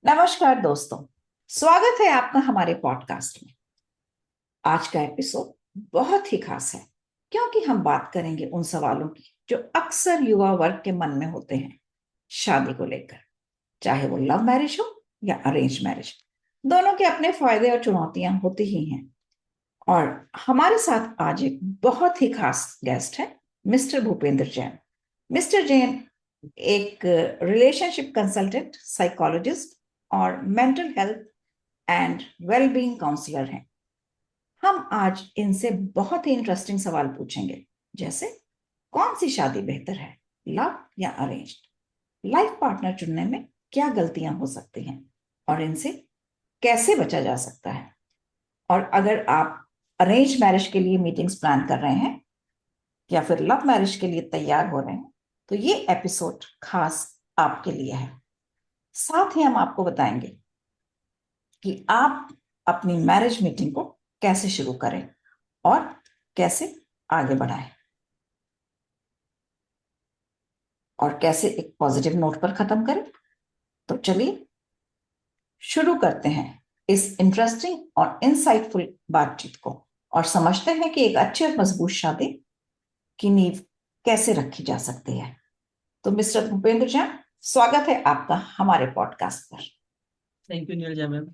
नमस्कार दोस्तों। स्वागत है आपका हमारे पॉडकास्ट में। आज का एपिसोड बहुत ही खास है क्योंकि हम बात करेंगे उन सवालों की जो अक्सर युवा वर्ग के मन में होते हैं शादी को लेकर। चाहे वो लव मैरिज हो या अरेंज मैरिज, दोनों के अपने फायदे और चुनौतियां होती ही हैं। और हमारे साथ आज एक बहुत ही खास गेस्ट है, मिस्टर भूपेंद्र जैन। मिस्टर जैन एक रिलेशनशिप कंसल्टेंट, साइकोलॉजिस्ट और mental health and wellbeing counsellor हैं। हम आज इनसे बहुत ही इंटरेस्टिंग सवाल पूछेंगे, जैसे कौन सी शादी बेहतर है, लव या अरेंज्ड? लाइफ पार्टनर चुनने में क्या गलतियां हो सकती हैं और इनसे कैसे बचा जा सकता है? और अगर आप अरेंज मैरिज के लिए मीटिंग्स प्लान कर रहे हैं या फिर लव मैरिज के लिए तैयार हो रहे हैं, तो ये एपिसोड खास आपके लिए है। साथ ही हम आपको बताएंगे कि आप अपनी मैरिज मीटिंग को कैसे शुरू करें और कैसे आगे बढ़ाएं और कैसे एक पॉजिटिव नोट पर खत्म करें। तो चलिए शुरू करते हैं इस इंटरेस्टिंग और इंसाइटफुल बातचीत को और समझते हैं कि एक अच्छी और मजबूत शादी की नींव कैसे रखी जा सकती है। तो मिस्टर भूपेंद्र जैन, स्वागत है आपका हमारे पॉडकास्ट पर। Thank you Neerja ma'am.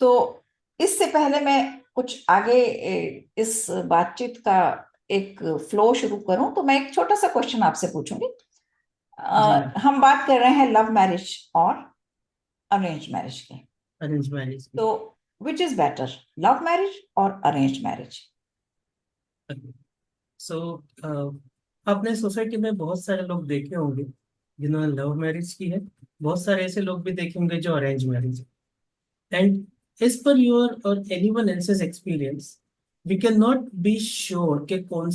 तो इससे पहले मैं कुछ आगे इस बातचीत का एक फ्लो शुरू करूं, तो मैं एक छोटा सा क्वेश्चन आपसे पूछूंगी। जी मैम। हम बात कर रहे हैं लव मैरिज और अरेंज मैरिज की। अरेंज मैरिज तो which is better, love marriage और अरेंज मैरिज? सो आपने सोसाइटी में बहुत सारे लोग देखे होंगे जिन्होंने लव मैरिज की है। बहुत सारे ऐसे लोग भी देखे होंगे जो अरेंज मैरिज है। एंड एज पर योर और anyone else's experience, we can not be sure कि कौन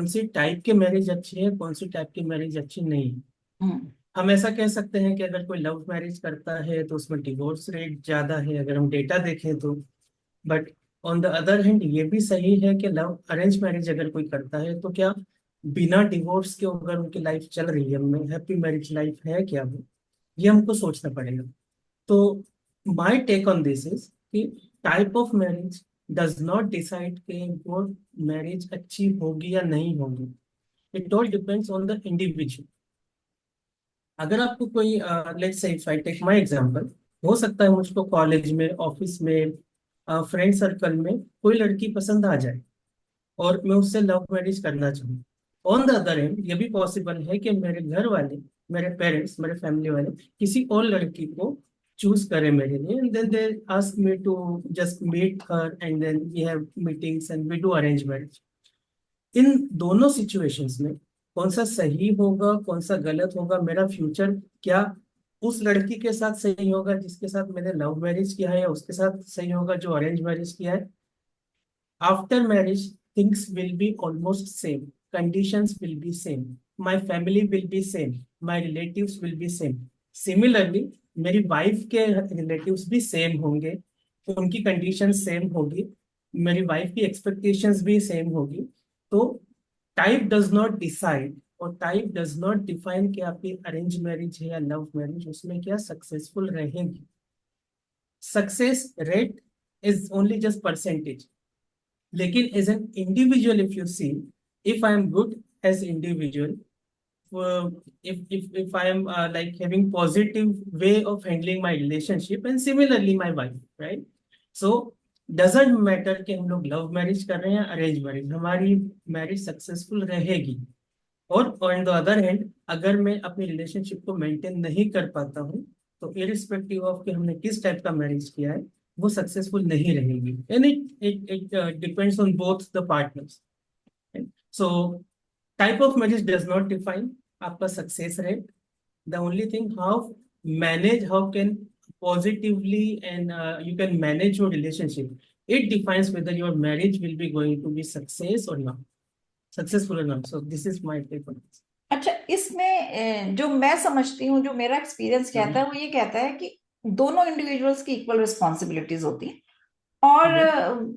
सी टाइप की मैरिज अच्छी है, कौन सी टाइप की मैरिज अच्छी नहीं है। हम्म। हम ऐसा कह सकते हैं कि अगर कोई लव मैरिज करता है तो उसमें डिवोर्स रेट ज्यादा है, अगर हम डेटा देखें तो। But on the other hand ये भी सही है कि लव अरेंज मैरिज अगर कोई करता है तो क्या बिना डिवोर्स के अगर उनकी लाइफ चल रही है, हैप्पी मैरिज लाइफ है क्या वो, ये हमको सोचना पड़ेगा। तो my take on this is कि type of marriage does not decide कि वो मैरिज अच्छी होगी या नहीं होगी। It all depends on the individual. अगर आपको कोई let's say if I take my example, हो सकता है मुझको कॉलेज में, ऑफिस में, फ्रेंड सर्कल में कोई लड़की पसंद आ जाए और मैं उससे लव मैरिज करना चाहूँ। ऑन द अदर एंड ये भी पॉसिबल है कि मेरे घर वाले, मेरे पेरेंट्स, मेरे फैमिली वाले किसी और लड़की को चूज करें मेरे लिए, and then they ask me to just meet her and then we have meetings and we do arrange marriage. इन दोनों सिचुएशंस में कौन सा सही होगा, कौन सा गलत होगा, मेरा फ्यूचर क्या उस लड़की के साथ सही होगा जिसके साथ मैंने लव मैरिज किया है, या उसके साथ सही होगा जो अरेंज मैरिज किया है। After marriage things will be almost same, conditions will be same, my family will be same, my relatives will be same. Similarly मेरी वाइफ के रिलेटिव्स भी सेम होंगे, उनकी कंडीशन सेम होगी, मेरी वाइफ की एक्सपेक्टेशंस भी सेम होगी। तो टाइप डज नॉट डिसाइड और टाइप डज नॉट डिफाइन कि आपकी अरेंज मैरिज है या लव मैरिज, उसमें क्या सक्सेसफुल रहेंगी। Success rate is only just percentage. लेकिन as an individual if you see, if I am good as individual, if I am like having positive way of handling my relationship, and similarly my wife, right? So doesn't matter कि हम लोग love marriage कर रहे हैं या arrange marriage, हमारी marriage successful रहेगी। और ऑन द अदर हैंड अगर मैं अपनी रिलेशनशिप को मेंटेन नहीं कर पाता हूँ तो इरिस्पेक्टिव ऑफ कि हमने किस टाइप का मैरिज किया है, वो सक्सेसफुल नहीं रहेगी। And it it it depends on both the partners. So type of marriage does not define आपका success rate. The only thing how manage, how can positively and you can manage your relationship, it defines whether your marriage will be going to be successful or not. So this is my take on this. अच्छा, इसमें जो मैं समझती हूँ, जो मेरा experience कहता है, Mhm. वो ये कहता है कि दोनों इंडिविजुअल्स की इक्वल रिस्पॉन्सिबिलिटीज होती हैं। और Mhm.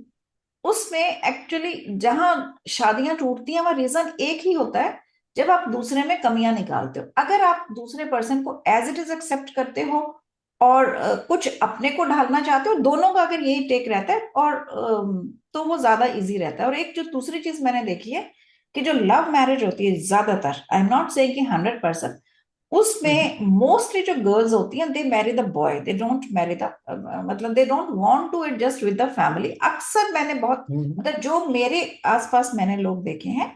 उसमें एक्चुअली जहां शादियां टूटती हैं वह रीजन एक ही होता है, जब आप दूसरे में कमियां निकालते हो। अगर आप दूसरे पर्सन को एज इट इज एक्सेप्ट करते हो और कुछ अपने को ढालना चाहते हो, दोनों का अगर यही टेक रहता है और तो वो ज्यादा इजी रहता है। और एक जो दूसरी चीज मैंने देखी है कि जो लव मैरिज होती है ज्यादातर, आई एम नॉट सेइंग कि 100%, उसमें मोस्टली जो गर्ल्स होती हैं they marry the boy, they don't marry the, मतलब they don't want to adjust with the family. अक्सर मैंने बहुत, मतलब जो मेरे आसपास मैंने लोग देखे हैं,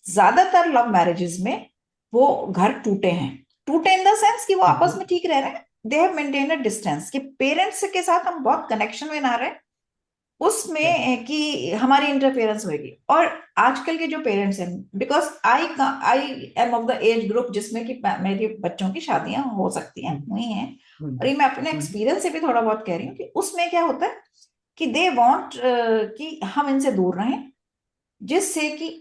ज्यादातर लव मैरिजेस में वो घर टूटे हैं। टूटे इन द सेंस कि वो आपस में ठीक रह रहे हैं, they have maintain a distance, कि पेरेंट्स के साथ हम बहुत कनेक्शन में ना रहे उसमें कि हमारी इंटरफेरेंस होगी। और आजकल के जो पेरेंट्स हैं, because I am of the age group जिसमें कि मेरे बच्चों की शादियां हो सकती हैं, हुई हैं, और ये मैं अपने एक्सपीरियंस से भी थोड़ा बहुत कह रही हूँ कि उसमें क्या होता है कि दे वांट कि हम इनसे दूर रहें, जिससे कि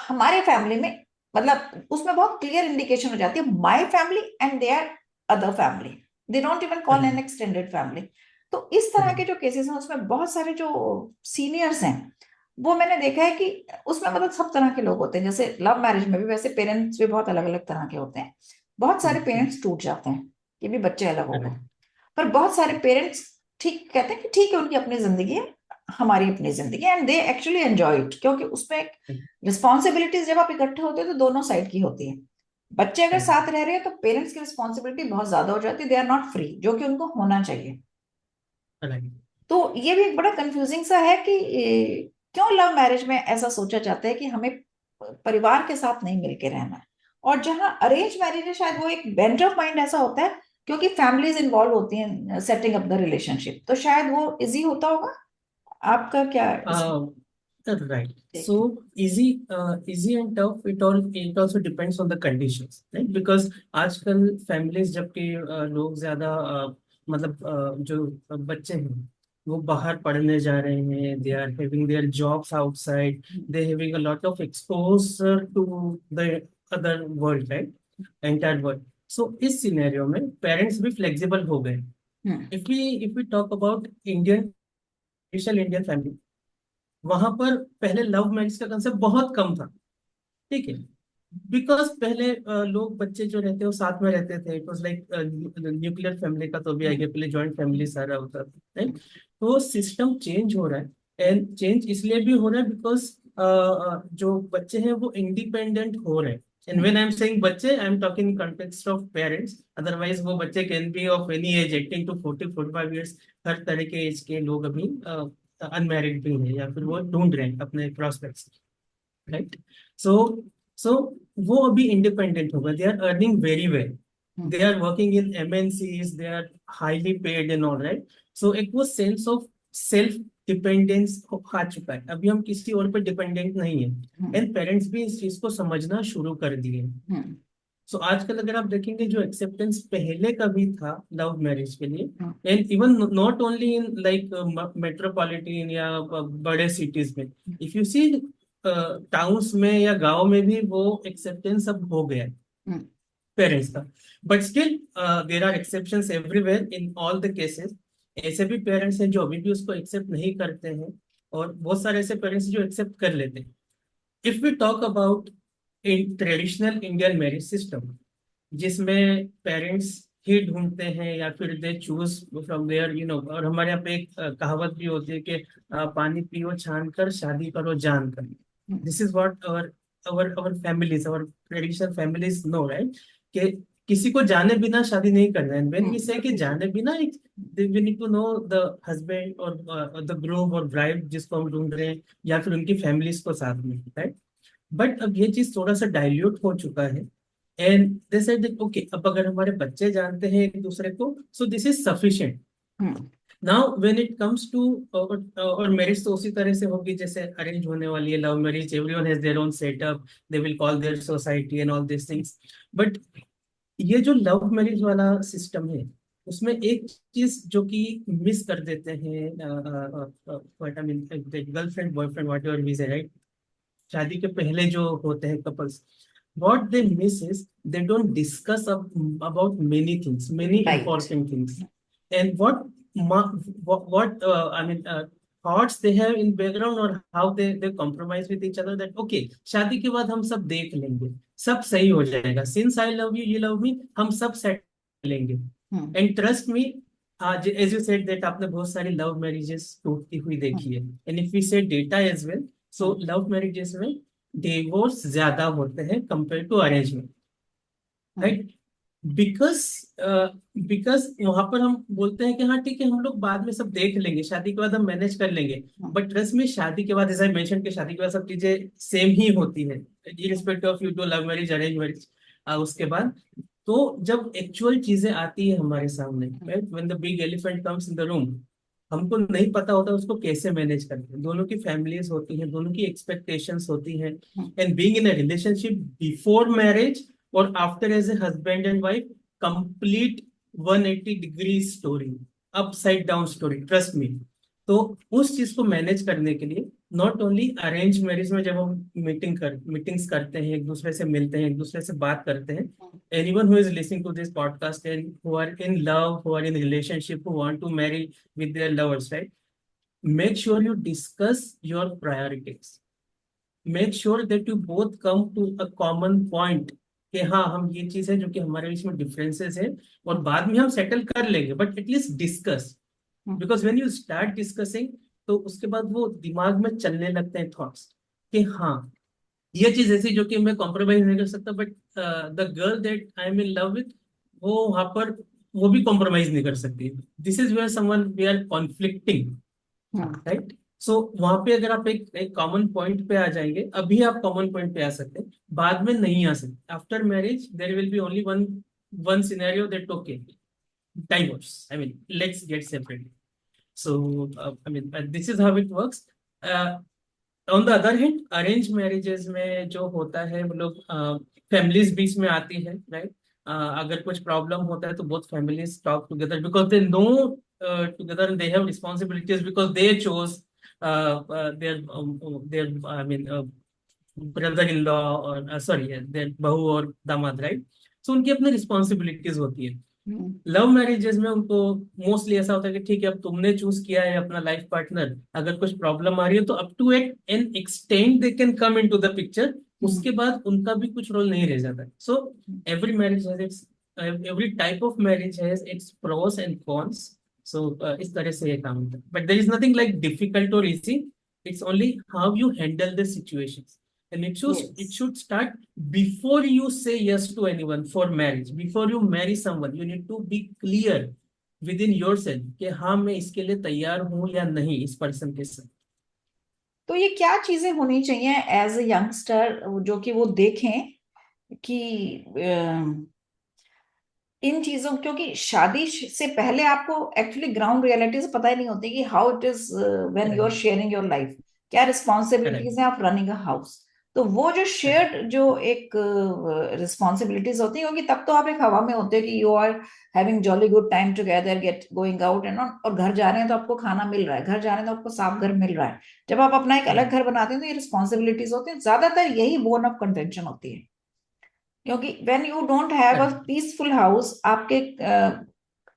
हमारे फैमिली में, मतलब उसमें बहुत क्लियर इंडिकेशन हो जाती है, my family and their other family, they don't even call an extended family. तो इस तरह के जो केसेस हैं उसमें बहुत सारे जो सीनियर्स हैं, वो मैंने देखा है कि उसमें मतलब सब तरह के लोग होते हैं। जैसे लव मैरिज में भी वैसे पेरेंट्स भी बहुत अलग अलग तरह के होते हैं। बहुत सारे पेरेंट्स टूट जाते हैं कि भी बच्चे अलग हो गए, पर बहुत सारे पेरेंट्स ठीक कहते हैं कि ठीक है, उनकी अपनी जिंदगी है, हमारी अपनी जिंदगी, and they actually enjoy it, क्योंकि उसमें रिस्पॉन्सिबिलिटीज जब आप इकट्ठे होते हो तो दोनों साइड की होती है। बच्चे अगर साथ रह रहे हैं तो पेरेंट्स की रिस्पॉन्सिबिलिटी बहुत ज्यादा हो जाती है, दे आर नॉट फ्री, जो कि उनको होना चाहिए। तो ये भी एक बड़ा कंफ्यूजिंग सा है कि क्यों लव मैरिज में ऐसा सोचा जाता है कि हमें परिवार के साथ नहीं मिलके रहना है, और जहां अरेंज मैरिज है शायद वो एक बेंट ऑफ माइंड ऐसा होता है क्योंकि फैमिलीज इन्वॉल्व होती हैं सेटिंग अप द रिलेशनशिप, तो शायद वो इजी होता होगा। आपका क्या Right. take है? So easy and tough. It also depends on the conditions, right? Because आजकल families जबकि लोग ज्यादा मतलब जो बच्चे हैं वो बाहर पढ़ने जा रहे हैं, they are having their jobs outside, they having a lot of exposure to the other world, right? Entire world. So इस सिनेरियो में पेरेंट्स भी फ्लेक्सिबल हो गए. If we talk about traditional Indian family, वहां पर पहले लव मैरिज का concept बहुत कम था. ठीक है. बिकॉज पहले लोग बच्चे जो रहते हैं वो साथ में रहते थे. It was like nuclear family का तो भी आगे पहले जॉइंट फैमिली सारा होता था, राइट. तो सिस्टम चेंज हो रहा है. एंड चेंज इसलिए भी हो रहा है बिकॉज जो बच्चे हैं वो इंडिपेंडेंट हो रहे हैं. And when I am saying बच्चे, I am talking in context of parents. Otherwise वो बच्चे can be of any age, 18 to 45 years. हर तरह के एज के लोग अभी अनमैरिड भी हैं या फिर वो ढूंढ रहे हैं अपने प्रोस्पेक्ट्स, राइट. सो सो वो अभी इंडिपेंडेंट होगा. They are earning very well. They are working in MNCs. They are highly paid and all, right. So एक वो सेंस ऑफ सेल्फ डिपेंडेंस आ चुका है. अभी हम किसी और पे डिपेंडेंट नहीं है. एंड पेरेंट्स भी इस चीज को समझना शुरू कर दिए. सो आजकल अगर आप देखेंगे जो एक्सेप्टेंस पहले का भी था लव मैरिज के लिए, and even not only in like metropolitan या बड़े सिटीज में, इफ यू सी टाउन्स में या गांव में भी वो एक्सेप्टेंस अब हो गया है पेरेंट्स का. But still there are exceptions everywhere in all the cases. ऐसे भी पेरेंट्स हैं जो अभी भी उसको एक्सेप्ट नहीं करते हैं, और बहुत सारे ऐसे पेरेंट्स जो एक्सेप्ट कर लेते हैं. If we talk about in traditional Indian marriage system, जिसमें पेरेंट्स ही ढूंढते हैं या फिर they choose from their, you know. और हमारे यहाँ पे एक कहावत भी होती है कि पानी पियो छान कर, शादी करो जान कर. This is what our families, our traditional families no, right. कि किसी को जाने बिना शादी नहीं करना है. व्हेन वी से कि जाने बिना, we need to know the husband और द ग्रूम और ब्राइड जिसको हम ढूंढ रहे हैं, या फिर उनकी फैमिलीज को साथ में, राइट. बट अब ये चीज थोड़ा सा डाइल्यूट हो चुका है. And they said that okay, अब अगर हमारे बच्चे जानते हैं एक दूसरे को, so this is sufficient. Now when it comes to, और मैरिज तो उसी तरह से होगी जैसे अरेंज होने वाली है. Love marriage, everyone has their own setup, they will call their society and all this things. But ये जो लव मैरिज वाला सिस्टम है, उसमें एक चीज जो कि मिस कर देते हैं, what I mean, girlfriend boyfriend whatever we say, right. शादी के पहले जो होते हैं couples, what they miss is they don't discuss about many things, many Right. important things. And what I mean, thoughts they have in background और how they compromise with each other, that okay शादी के बाद हम सब देख लेंगे, सब सही हो जाएगा, since I love you you love me, हम सब सेट लेंगे। हम्म। एंड ट्रस्ट मी, आज एज यू सेड दैट आपने बहुत सारी लव मैरिजेस टूटती हुई देखी है, एंड इफ वी से डेटा एज वेल, सो हम्म। लव मैरिजेस में डिवोर्स ज्यादा होते हैं कंपेयर टू अरेंज में, हम्म। राइट? बिकॉज बिकॉज वहां पर हम बोलते हैं कि हाँ ठीक है हम लोग बाद में सब देख लेंगे, शादी के बाद हम मैनेज कर लेंगे। हम्म। बट ट्रस्ट में शादी के बाद, जैसे आई मेंशन, कि शादी के बाद सब चीजें सेम ही होती है, hmm. Irrespective of you to love marriage arrange marriage. उसके बाद तो जब एक्चुअल चीजें आती है हमारे सामने, right, when the big elephant comes in the room, हमको नहीं पता होता उसको कैसे मैनेज करते हैं। दोनों की फैमिलीज होती हैं, दोनों की एक्सपेक्टेशंस होती हैं, hmm. And being in a relationship before marriage और after as a husband and wife, complete 180 degree story, upside down story, trust me. तो उस चीज को मैनेज करने के लिए, नॉट ओनली अरेंज मैरिज में जब हम मीटिंग्स करते हैं, एक दूसरे से मिलते हैं, एक दूसरे से बात करते हैं, anyone who is listening to this podcast and who are in love, who are in relationship, who want to marry with their lovers, right, make sure you discuss your priorities, make sure that you both come to a common point, कि हाँ हम ये चीज है जो कि हमारे बीच में डिफरेंसेस है, और बाद में हम सेटल कर लेंगे, but at least discuss. Hmm. Because when you start discussing, तो उसके बाद वो दिमाग में चलने लगते हैं थॉट्स, कि हाँ ये चीज ऐसी जो कि मैं कॉम्प्रोमाइज नहीं कर सकता, but the girl that I am in love with, वो वहां पर वो भी कॉम्प्रोमाइज नहीं कर सकती। This is where someone we are conflicting, hmm. Right? So वहां पे अगर आप एक कॉमन पॉइंट पे आ जाएंगे, अभी आप कॉमन पॉइंट पे आ सकते हैं, बाद में नहीं आ सकते। After marriage there will be only one one scenario, that okay divorce, I mean let's get separated. So I mean this is how it works. On the other hand arrange marriages में जो होता है, वो लोग families बीच में आती है, right? अगर कुछ प्रॉब्लम होता है तो both families talk together, because they know together, they have responsibilities, because they chose their I mean brother in law, और सॉरी देयर बहू और दामाद, राइट? सो उनकी अपनी रिस्पॉन्सिबिलिटीज होती है। हम्म। लव मैरिजेस में उनको मोस्टली ऐसा होता है कि ठीक है अब तुमने चूज किया है अपना लाइफ पार्टनर, अगर कुछ प्रॉब्लम आ रही है तो up to at an extent they can come into the picture, hmm. उसके बाद उनका भी कुछ रोल नहीं रह जाता है। So every marriage has its, every type of marriage has its pros and cons. So इस तरह से ये काम होता है, but there is nothing like difficult और easy, it's only how you handle the situations, and it Yes. should start before you say yes to anyone for marriage. Before you marry someone, you need to be clear within yourself कि हाँ मैं इसके लिए तैयार हूँ या नहीं इस पर्सन के साथ। तो ये क्या चीजें होनी चाहिए एज ए यंगस्टर जो कि वो देखें कि इन चीजों, क्योंकि शादी से पहले आपको एक्चुअली ग्राउंड रियलिटीज पता ही नहीं होती कि how it is when you are correct, sharing your life, क्या करेक्ट, रिस्पॉन्सिबिलिटीज हैं, आप रनिंग अ हाउस। तो वो जो करेक्ट। शेयर्ड जो एक रिस्पॉन्सिबिलिटीज होती है, क्योंकि तब तो आप एक हवा में होते हैं कि you are having jolly good time together, get going out and on, और घर जा रहे हैं तो आपको खाना मिल रहा है, घर जा रहे हैं तो आपको साफ घर मिल रहा है। जब आप अपना एक अलग हम्म, घर बनाते हैं तो ये रिस्पॉन्सिबिलिटीज होती हैं, ज्यादातर यही बोर्न ऑफ कंटेंशन होती है। क्योंकि when you don't have a correct, peaceful house आपके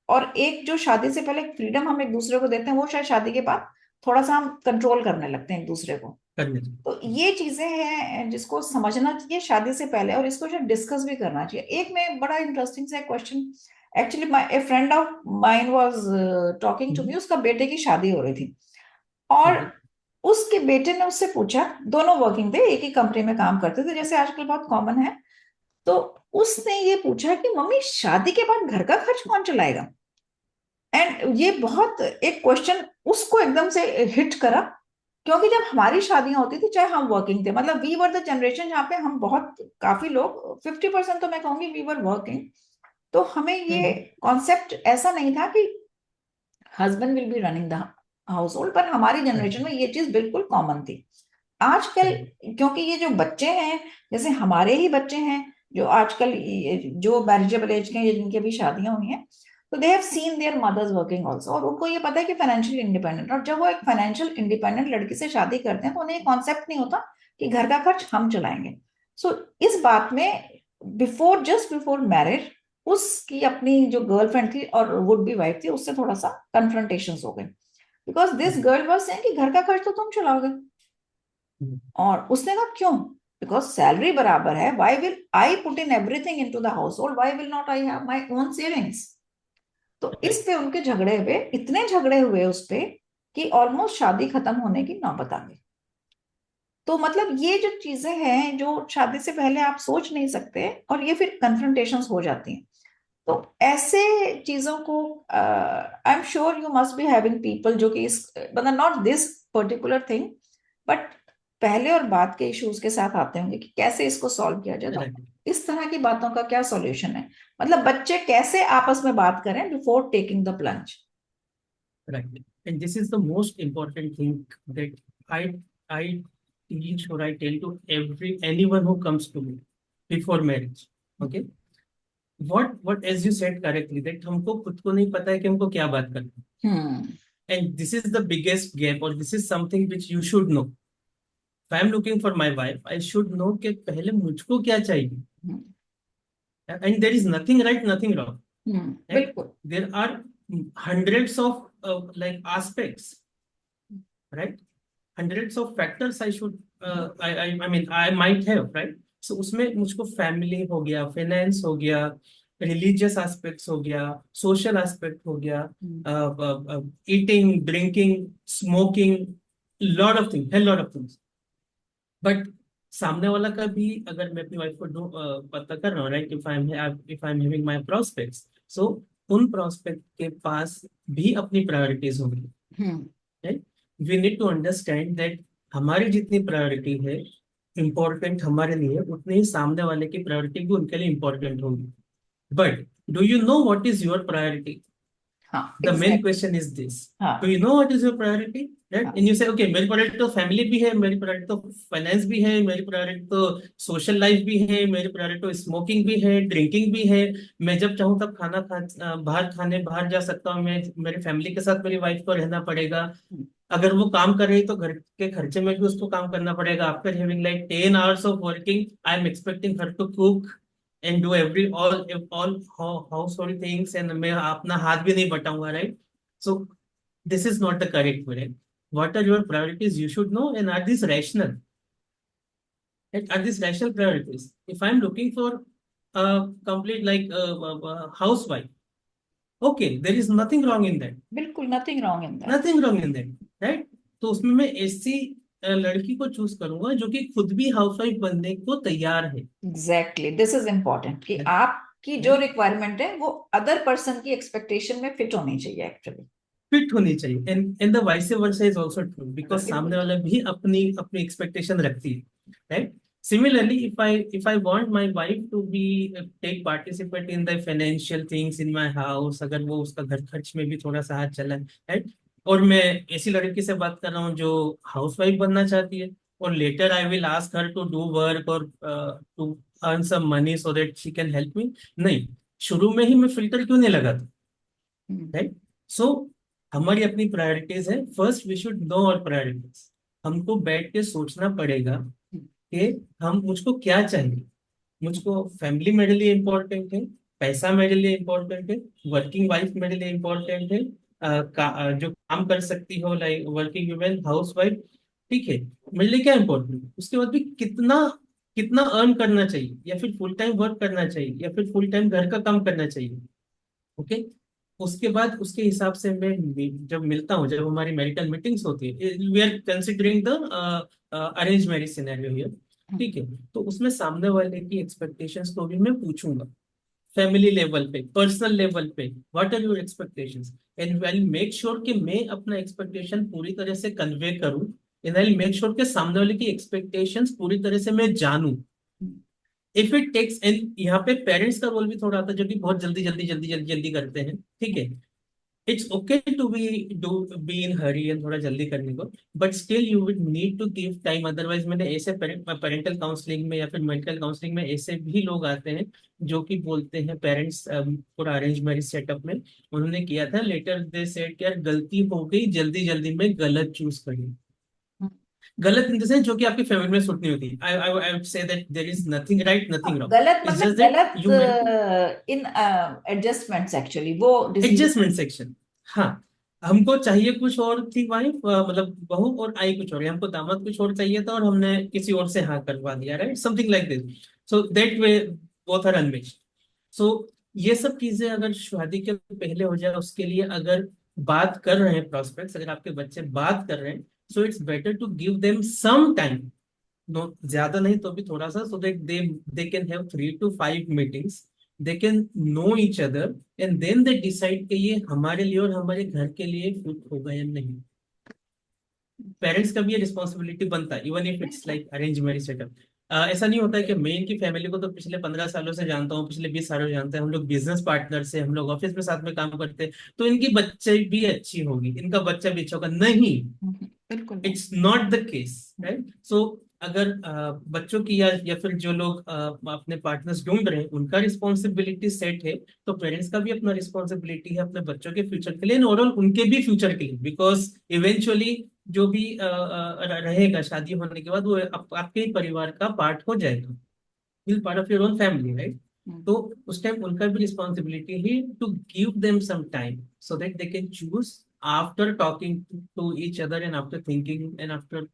और एक जो शादी से पहले फ्रीडम हम एक दूसरे को देते हैं, वो शायद शादी के बाद थोड़ा सा हम कंट्रोल करने लगते हैं एक दूसरे को। करने तो ये चीजें हैं जिसको समझना चाहिए शादी से पहले, और इसको शायद डिस्कस भी करना चाहिए। एक में बड़ा इंटरेस्टिंग सा question, actually a friend of mine was talking to me, उसका बेटे की शादी हो रही थी, और ओके, उसके बेटे ने उससे पूछा, दोनों वर्किंग थे, एक ही कंपनी में काम करते थे जैसे आजकल बहुत कॉमन है। तो उसने ये पूछा कि मम्मी शादी के बाद घर का खर्च कौन चलाएगा। एंड ये बहुत एक क्वेश्चन उसको एकदम से हिट करा, क्योंकि जब हमारी शादियां होती थी, चाहे हम वर्किंग थे, मतलब वी वर द जनरेशन जहाँ पे हम बहुत काफी लोग 50% तो मैं कहूंगी वी वर वर्किंग। तो हमें ये कॉन्सेप्ट ऐसा नहीं था कि husband will be running the house hold, पर हमारी जनरेशन में ये चीज बिल्कुल कॉमन थी। आजकल क्योंकि ये जो बच्चे हैं, जैसे हमारे ही बच्चे हैं जो आजकल जो मैरिजेबल एज के हैं, जिनकी भी शादियां हुई हैं, तो they have seen their mothers working also, और उनको ये पता है कि फाइनेंशियल इंडिपेंडेंट, और जब वो एक फाइनेंशियल इंडिपेंडेंट लड़की से शादी करते हैं तो उन्हें कॉन्सेप्ट नहीं होता कि घर का खर्च हम चलाएंगे। सो इस बात में बिफोर, जस्ट बिफोर मैरिज, उसकी अपनी जो गर्लफ्रेंड थी और वुड बी वाइफ थी, उससे थोड़ा सा कन्फ्रंटेशन हो गए। Because this girl was saying कि घर का खर्च तो तुम चलाओगे। हम्म, और उसने कहा क्यों? बिकॉज सैलरी बराबर है, why will I put in everything into the house hold, why will not I have my own savings? तो इस right, पे उनके झगड़े हुए, इतने झगड़े हुए उस पे कि ऑलमोस्ट शादी खत्म होने की नौबत आ गई। तो मतलब ये जो चीजें हैं जो शादी से पहले आप सोच नहीं सकते, और ये फिर कन्फ्रंटेशंस हो जाती हैं। तो ऐसे चीजों को I am sure you must be having people जो कि इस मतलब not this particular thing, but पहले और बाद के इश्यूज के साथ आते होंगे कि कैसे इसको सॉल्व किया जाए। तो right, इस तरह की बातों का क्या सॉल्यूशन है? मतलब बच्चे कैसे आपस में बात करें before taking the plunge? right. And this is the most important thing that I I teach or I tell to anyone who comes to me before marriage. Okay. What as you said correctly that हमको खुद को नहीं पता है कि हमको क्या बात करनी है. हम्म। And this is the biggest gap or this is something which you should know. If I am looking for my wife, I should know कि पहले मुझको क्या चाहिए. हम्म। And there is nothing right, nothing wrong. Right? बिल्कुल। There are hundreds of like aspects, right? Hundreds of factors I should I mean I might have, right? So उसमें मुझको family हो गया, फाइनेंस हो गया, रिलीजियस एस्पेक्ट्स हो गया, social aspect हो गया, hmm. Eating, drinking, smoking, lot of things, है लॉट ऑफ थिंग्स. बट सामने वाला का भी अगर मैं अपनी वाइफ को पता कर रहा हूँ, right, if I am having my prospects, so उन प्रोस्पेक्ट के पास भी अपनी प्रायोरिटीज होंगी. Hmm. Right. We need to understand that हमारी जितनी प्रायोरिटी है इम्पोर्टेंट हमारे लिए, उतनी ही सामने वाले की प्रायोरिटी भी उनके लिए इम्पोर्टेंट होगी. But do you know what is your priority? हाँ, The main exact. question is this. Do हाँ। you know what is your priority? Right? हाँ। And you say, okay, मेरी priority तो family भी है, मेरी priority तो finance भी है, मेरी priority तो social life भी है, मेरी priority तो smoking भी है, drinking भी है. मैं जब चाहूँ तब बाहर जा सकता हूँ. मैं मेरी family के साथ मेरी wife को रहना पड़ेगा. हम्म। अगर वो काम कर रही है तो घर के खर्चे में भी उसको काम करना पड़ेगा. After having like 10 hours of working, I am expecting her to cook and do all household things, and मैं अपना हाथ भी नहीं बटाऊंगा, right? So this is not the correct way. What are your priorities? You should know, and are these rational? Right? Are these rational priorities? If I'm looking for a complete like housewife, okay, there is nothing wrong in that. बिल्कुल nothing wrong in that. Nothing wrong in that, right? तो उसमें मैं ऐसी लड़की को choose करूंगा जो कि खुद भी हाउसवाइफ बनने को तैयार है. एग्जैक्टली, दिस इज इम्पोर्टेंट कि Right? आपकी जो रिक्वायरमेंट है वो अदर पर्सन की एक्सपेक्टेशन में फिट होनी चाहिए एक्चुअली। फिट होनी चाहिए. And the vice versa is also true, because बिल्कुल। सामने वाला भी अपनी अपनी एक्सपेक्टेशन रखती है. Right. Similarly if I want my wife to be take participate in the financial things in my house, अगर वो उसका घर खर्च में भी थोड़ा सा हाथ चला है, राइट, और मैं ऐसी लड़की से बात कर रहा हूँ जो हाउस वाइफ बनना चाहती है, और later I will ask her to do work और to earn some money so that she can help me. नहीं, शुरू में ही मैं फिल्टर क्यों नहीं लगाता? हम्म। राइट. सो हमारी अपनी प्रायोरिटीज है. First we should know our priorities. हमको बैठ के सोचना पड़ेगा कि हम मुझको क्या चाहिए. मुझको फैमिली मेरे लिए इम्पोर्टेंट है, पैसा मेरे लिए इम्पोर्टेंट है, वर्किंग वाइफ मेरे लिए इम्पोर्टेंट है, जो काम कर सकती हो like working women, house wife, ठीक है, मेरे लिए क्या इम्पोर्टेंट है. उसके बाद भी कितना कितना अर्न करना चाहिए, या फिर फुल टाइम वर्क करना चाहिए, या फिर फुल टाइम घर का काम करना चाहिए. ओके. उसके बाद उसके हिसाब से मैं जब मिलता हूँ, जब हमारी मैरिटल मीटिंग्स होती है, we are considering the arrange marriage scenario here, ठीक है, तो उसमें सामने वाले की एक्सपेक्टेशंस को भी मैं पूछूंगा. फैमिली लेवल पे, पर्सनल लेवल पे, what are your expectations, and I make sure कि मैं अपना एक्सपेक्टेशन पूरी तरह से कन्वे करूं, एंड आई मेक श्योर कि सामने वाले की एक्सपेक्टेशंस पूरी तरह से मैं जानूं. इफ इट टेक्स, एंड यहाँ पे पेरेंट्स का रोल भी थोड़ा आता है, जो कि बहुत जल्दी जल्दी जल्दी जल्दी जल्दी करते हैं, ठीक है. It's okay to be in hurry and थोड़ा जल्दी करने को, but still you will need to give time. Otherwise मैंने ऐसे पेरेंटल काउंसलिंग में या फिर मेडिकल काउंसलिंग में ऐसे भी लोग आते हैं जो कि बोलते हैं, पेरेंट्स पूरा अरेंज मैरिज सेटअप में उन्होंने किया था, लेटर दे सेड कि यार गलती हो गई, जल्दी जल्दी में गलत चूज करी. गलत इन द सेंस जो कि आपकी फैमिली में सूट नहीं होती. I would say that there is nothing right, nothing wrong. गलत इट्स मतलब जस्ट दैट गलत you meant in adjustments actually वो डिसीजन। Adjustment section. हाँ. हमको चाहिए कुछ और थी वाइफ, मतलब बहू, और आई कुछ और, हमको दामाद कुछ और चाहिए था और हमने किसी और से हाँ करवा दिया, right, something like this. So that way both are unmatched. So ये सब चीजें अगर शादी के पहले हो जाए, उसके लिए अगर बात कर रहे हैं प्रोस्पेक्ट्स, अगर आपके बच्चे बात कर रहे हैं, so it's better to give them some time, no ज्यादा नहीं तो भी थोड़ा सा, so that they can have 3 to 5 meetings, they can know each other, and then they decide कि ये हमारे लिए और हमारे घर के लिए फिट होगा या नहीं। पेरेंट्स का भी ये रिस्पॉन्सिबिलिटी बनता है, even if it's like arrange marriage setup. ऐसा नहीं होता है कि मैं इनकी फैमिली को तो पिछले 15 सालों से जानता हूँ, पिछले 20 सालों से जानते हैं, हम लोग बिजनेस पार्टनर से, हम लोग ऑफिस में साथ में काम करते हैं, तो इनकी बच्चे भी अच्छी होगी, इनका बच्चा भी अच्छा होगा, नहीं, बिल्कुल नहीं। It's not the case, right. So अगर बच्चों की या फिर जो लोग अपने पार्टनर्स ढूंढ रहे हैं उनका रिस्पॉन्सिबिलिटी सेट है, तो पेरेंट्स का भी अपना रिस्पॉन्सिबिलिटी है अपने बच्चों के फ्यूचर के लिए, ओवरऑल उनके भी फ्यूचर के लिए, बिकॉज इवेंचुअली जो भी रहेगा शादी होने के बाद वो आपके ही परिवार का पार्ट हो जाएगा, will part of your own family, right. Hmm. तो उस टाइम उनका भी रिस्पॉन्सिबिलिटी है to give them some time so that they can choose after talking to each other and after thinking and after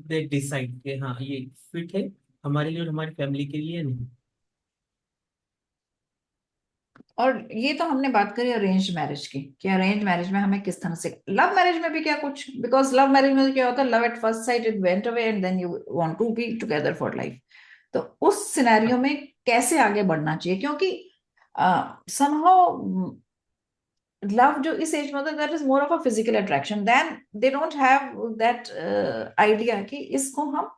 they decide कि हाँ ये fit है हमारे लिए और हमारी फैमिली के लिए, नहीं। और ये तो हमने बात करी अरेंज मैरिज की, कि अरेंज मैरिज में हमें किस तरह से, लव मैरिज में भी क्या कुछ, बिकॉज लव मैरिज में क्या होता है, love at first sight, it went away and then you want to be together for life. तो उस सिनेरियो में कैसे आगे बढ़ना चाहिए, क्योंकि समहाउ लव जो इस एज में होता है, that is more of a physical attraction, then they don't have that idea कि इसको हम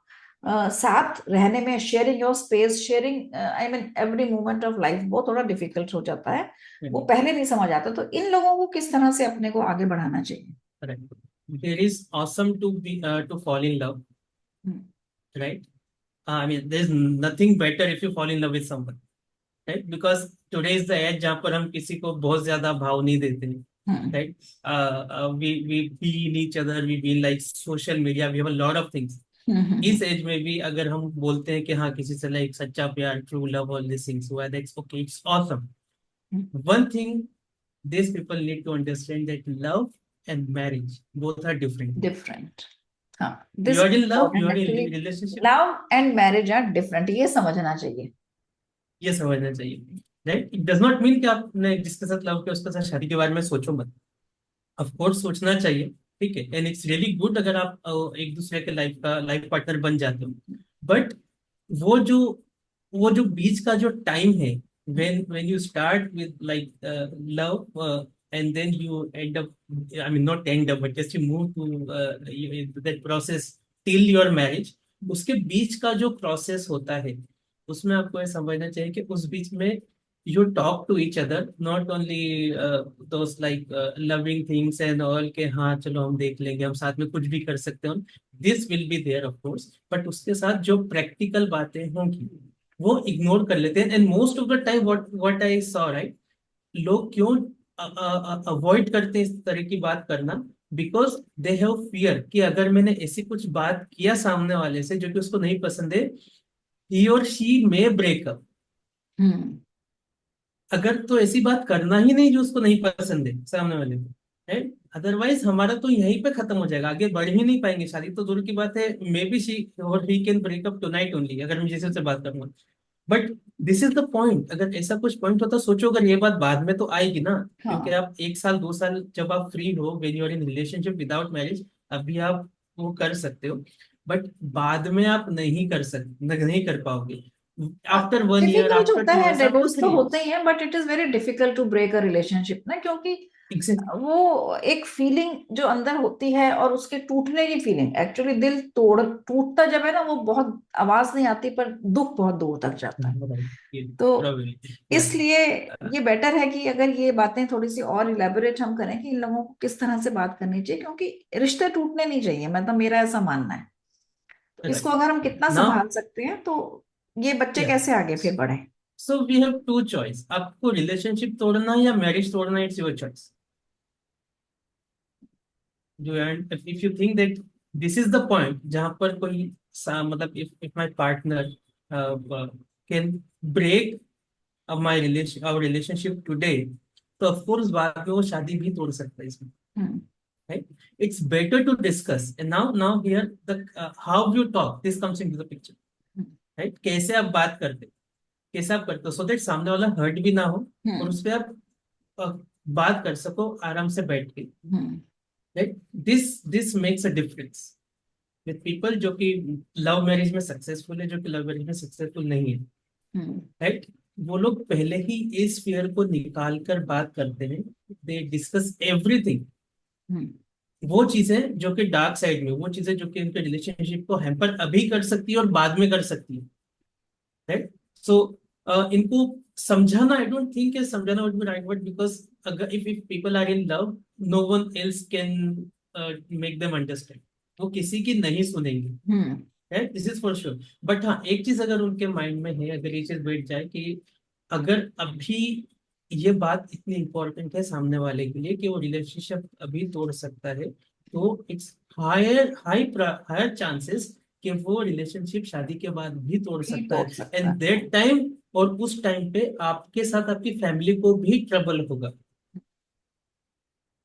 साथ रहने में, sharing your space, sharing I mean every moment of life, वो थोड़ा डिफिकल्ट हो जाता है, वो पहले नहीं समझ आता। तो इन लोगों को किस तरह से अपने को आगे बढ़ाना चाहिए? There is awesome to be to fall in love, hmm. Right. I mean there is nothing better if you fall in love with someone, right, because today is the age जहाँ पर हम किसी को बहुत ज्यादा भाव नहीं देते हैं, hmm. Right. We be in each other, we be like social media, we have a lot of things. Hmm. इस एज में भी अगर हम बोलते हैं कि हाँ किसी से लाइक सच्चा प्यार, true love, all this things, that's okay, it's awesome. One thing this people need to understand that love and marriage both are different. Different. हाँ, you this are in love, you important are in actually. Relationship, love and marriage are different, ये समझना चाहिए। ये समझना चाहिए, right. It does not mean कि आपने जिसके साथ लव किया उसके साथ शादी के बारे में सोचो मत, ऑफ कोर्स सोचना चाहिए, ठीक है, एंड इट्स रियली गुड अगर आप एक दूसरे के लाइफ पार्टनर बन जाते हो, बट वो जो वो जो बीच का जो टाइम है, when you start with like love, and then you end up, I mean not end up but just you move to that process till your marriage, उसके बीच का जो प्रोसेस होता है उसमें आपको ये समझना चाहिए कि उस बीच में you talk to each other, not only those like loving things and all के हाँ चलो हम देख लेंगे, हम साथ में कुछ भी कर सकते हैं, this will be there of course, but उसके साथ जो प्रैक्टिकल बातें होंगी वो इग्नोर कर लेते हैं, and most of the time what I saw, right, लोग क्यों अवॉइड करते हैं इस तरह की बात करना, बिकॉज दे हैव फियर कि अगर मैंने ऐसी कुछ बात किया सामने वाले से जो कि उसको नहीं पसंद है, ही और शी मे ब्रेकअप। हम्म। अगर तो ऐसी बात करना ही नहीं जो उसको नहीं पसंद है सामने वाले को, राइट, अदरवाइज हमारा तो यहीं पे खत्म हो जाएगा, आगे बढ़ ही नहीं पाएंगे, शादी तो दूर की बात है, मे बी शी और he can breakup tonight only अगर मैं जैसे से बात करूंगा, but this is the point, अगर ऐसा कुछ पॉइंट होता सोचो, अगर ये बात बाद में तो आएगी ना, क्योंकि हाँ। आप 1 साल 2 साल जब आप फ्री हो, when you are in relationship without marriage, अभी आप वो कर सकते हो, बट बाद में आप नहीं कर सकते, नहीं कर पाओगे, आफ्टर 1 ईयर, डिफिकल्ट आफ्टर होता टू है, ईयर्स आफ्टर डिवोर्स तो 3 होते ही है, but it is very difficult to break a relationship ना, क्योंकि years। वो एक फीलिंग जो अंदर होती है, और उसके टूटने की फीलिंग, एक्चुअली दिल तोड़ टूटता जब है ना, वो बहुत आवाज नहीं आती, पर दुख बहुत दूर तक जाता है। तो इसलिए ये बेटर है कि अगर ये बातें थोड़ी सी और इलेबोरेट हम करें, कि इन लोगों को किस तरह से बात करनी चाहिए, क्योंकि रिश्ते टूटने नहीं चाहिए, मतलब मेरा ऐसा मानना है। तो इसको अगर हम कितना नाउ, संभाल सकते हैं, तो ये बच्चे या, कैसे आगे फिर बढ़े? So we have two choice, आपको रिलेशनशिप तोड़ना या मैरिज तोड़ना, इट्स योर चॉइस। जो and if you think that this is the point जहां पर कोई मतलब if my partner can break my relation our relationship today, तो ऑफकोर्स बाद में वो शादी भी तोड़ सकता है इसमें, हम्म right? It's better to discuss. And now here the how you talk, this comes into the picture, hmm right? कैसे आप बात करते, कैसे आप करते हो, सो दैट सामने वाला हर्ट भी ना हो, और हम्म उस पर आप अ, बात कर सको आराम से बैठ के, hmm right? This makes a difference with people जो कि लव मैरिज में सक्सेसफुल है, जो कि लव मैरिज में सक्सेसफुल नहीं है, हम्म राइट? वो लोग पहले ही इस फियर को निकाल कर बात करते हैं, दे डिस्कस एवरीथिंग, हम्म वो चीजें जो कि डार्क साइड में, वो चीजें जो कि उनके रिलेशनशिप को हैम्पर अभी कर सकती है और बाद में कर सकती है, राइट? सो इनको समझाना, आई डोंट थिंक समझाना would be right word, because अगर if people are in love, no one else can make them understand, वो किसी की नहीं सुनेंगे, hmm right? This is for sure. But हाँ, एक चीज अगर उनके माइंड में है, अगर ये चीज बैठ जाए कि अगर अभी ये बात इतनी इंपॉर्टेंट है सामने वाले के लिए कि वो रिलेशनशिप अभी तोड़ सकता है, तो इट्स हायर चांसेस कि वो रिलेशनशिप शादी के बाद भी तोड़ भी सकता तोड़ है, सकता एंड है। दैट टाइम, और उस टाइम पे आपके साथ आपकी फैमिली को भी ट्रबल होगा,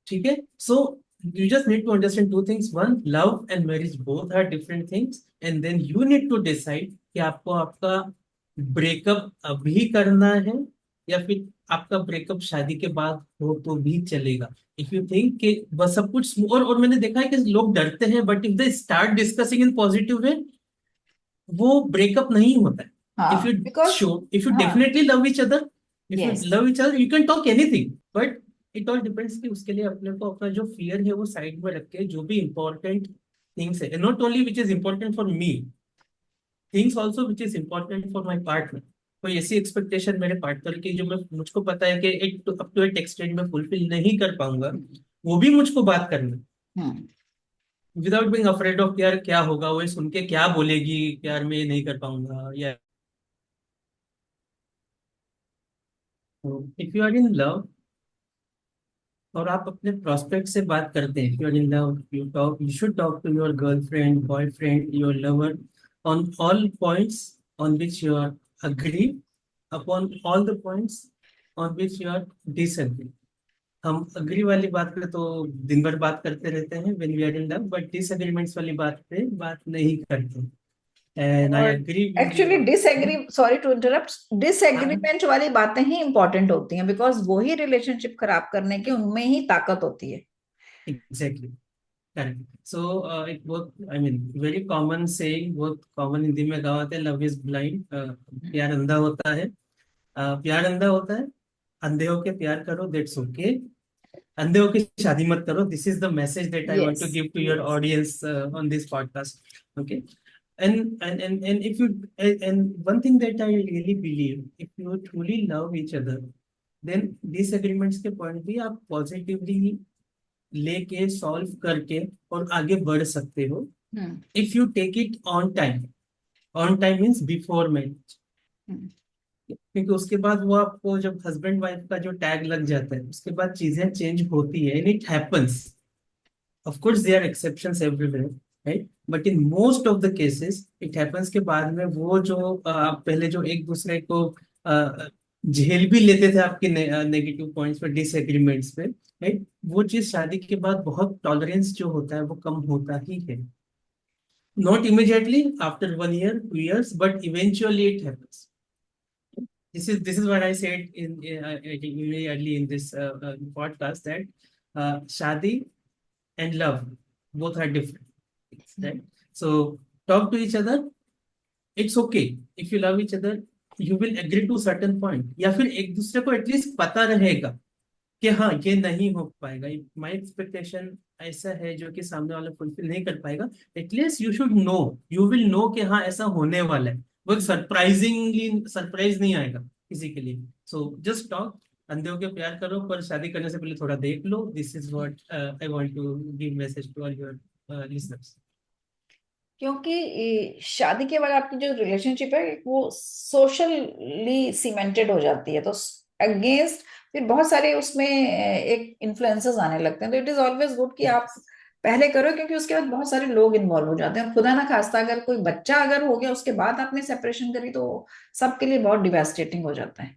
ठीक है? सो you just need to understand two things. One, love and marriage both are different things, and then you need to decide कि आपको आपका ब्रेकअप अभी करना है, या फिर आपका ब्रेकअप शादी के बाद हो तो भी चलेगा। इफ यू थिंक कि बस सब कुछ और मैंने देखा है कि लोग डरते हैं, but if they start discussing in positive way, वो ब्रेकअप नहीं होता है। इफ हाँ, you because show if you हाँ, definitely love each other, if you yes, love each other, you can talk anything, but it all depends कि उसके लिए अपने को अपना जो फियर है वो साइड में रख के, जो भी इंपॉर्टेंट थिंग्स है, not only which is important for me, things also which is important for my partner, कोई ऐसी एक्सपेक्टेशन मेरे पार्टनर की जो मैं, मुझको पता है कि एक अप टू एट एक्सटेंड में फुलफिल नहीं कर पाऊंगा, वो भी मुझको बात करना, हम्म विदाउट बीइंग अफ्रेड ऑफ यार क्या होगा, वो ये सुन के क्या बोलेगी, यार मैं ये नहीं कर पाऊंगा, या if you are in love और आप अपने प्रोस्पेक्ट से बात करते हैं, you are in love, you should talk to your girlfriend, boyfriend, your lover on all points on which you are agree, upon all the points on which you are disagree. हम agree वाली बात पे तो दिन भर बात करते रहते हैं when we are in love, but disagreements वाली बात पे बात नहीं करते, एंड आई और agree with actually you. Disagree, sorry to interrupt, हाँ, डिसएग्रीमेंट वाली बातें ही इंपॉर्टेंट होती हैं, बिकॉज वो ही रिलेशनशिप खराब करने की उनमें ही ताकत होती है। Exactly, correct. सो एक बहुत, I mean very common saying, बहुत कॉमन हिंदी में कहावत है, लव इज ब्लाइंड, प्यार अंधा होता है, प्यार अंधा होता है, अंधे होके प्यार करो, दैट्स ओके, अंधे होके शादी मत करो, this is the message that I want yes, to give to your audience on this podcast, okay? And if you and one thing that I really believe, if you truly love each other, then disagreements के point भी आप positively लेके solve करके और आगे बढ़ सकते हो, hmm if you take it on time. On time means before marriage, hmm क्योंकि उसके बाद वो आपको जब हस्बैंड वाइफ का जो टैग लग जाता है, उसके बाद चीजें चेंज होती है, and it happens, of course there are exceptions everywhere, right? But in most of the cases it happens के बाद में वो जो आप पहले जो एक दूसरे को झेल भी लेते थे आपके नेगेटिव पॉइंट्स पे, डिसएग्रीमेंट्स पे, राइट? वो चीज शादी के बाद बहुत टॉलरेंस जो होता है वो कम होता ही है, not immediately after 1 year, 2 years, but eventually it happens. This is what I said in I think very early in this podcast, that shadi and love both are different, right? So talk to each other. It's okay if you love each other. You will agree to certain point, या फिर एक दूसरे को at least पता रहेगा कि हाँ ये नहीं हो पाएगा, माई एक्सपेक्टेशन ऐसा है जो कि सामने वाला फुलफिल नहीं कर पाएगा, at least you should know, you will know कि हाँ ऐसा होने वाला है, वो सरप्राइजिंगली सरप्राइज नहीं आएगा किसी के लिए। सो जस्ट टॉक, अंधे होके प्यार करो, पर शादी करने से पहले थोड़ा देख लो, this is what I want to give message to all your listeners. क्योंकि शादी के बाद आपकी जो रिलेशनशिप है वो सोशली सीमेंटेड हो जाती है, तो अगेंस्ट फिर बहुत सारे उसमें एक इन्फ्लुएंसेस आने लगते हैं, तो इट इज ऑलवेज गुड कि आप पहले करो, क्योंकि उसके बाद बहुत सारे लोग इन्वॉल्व हो जाते हैं, खुदा ना खास्ता अगर कोई बच्चा अगर हो गया उसके बाद आपने सेपरेशन करी तो सबके लिए बहुत डिवास्टेटिंग हो जाता है,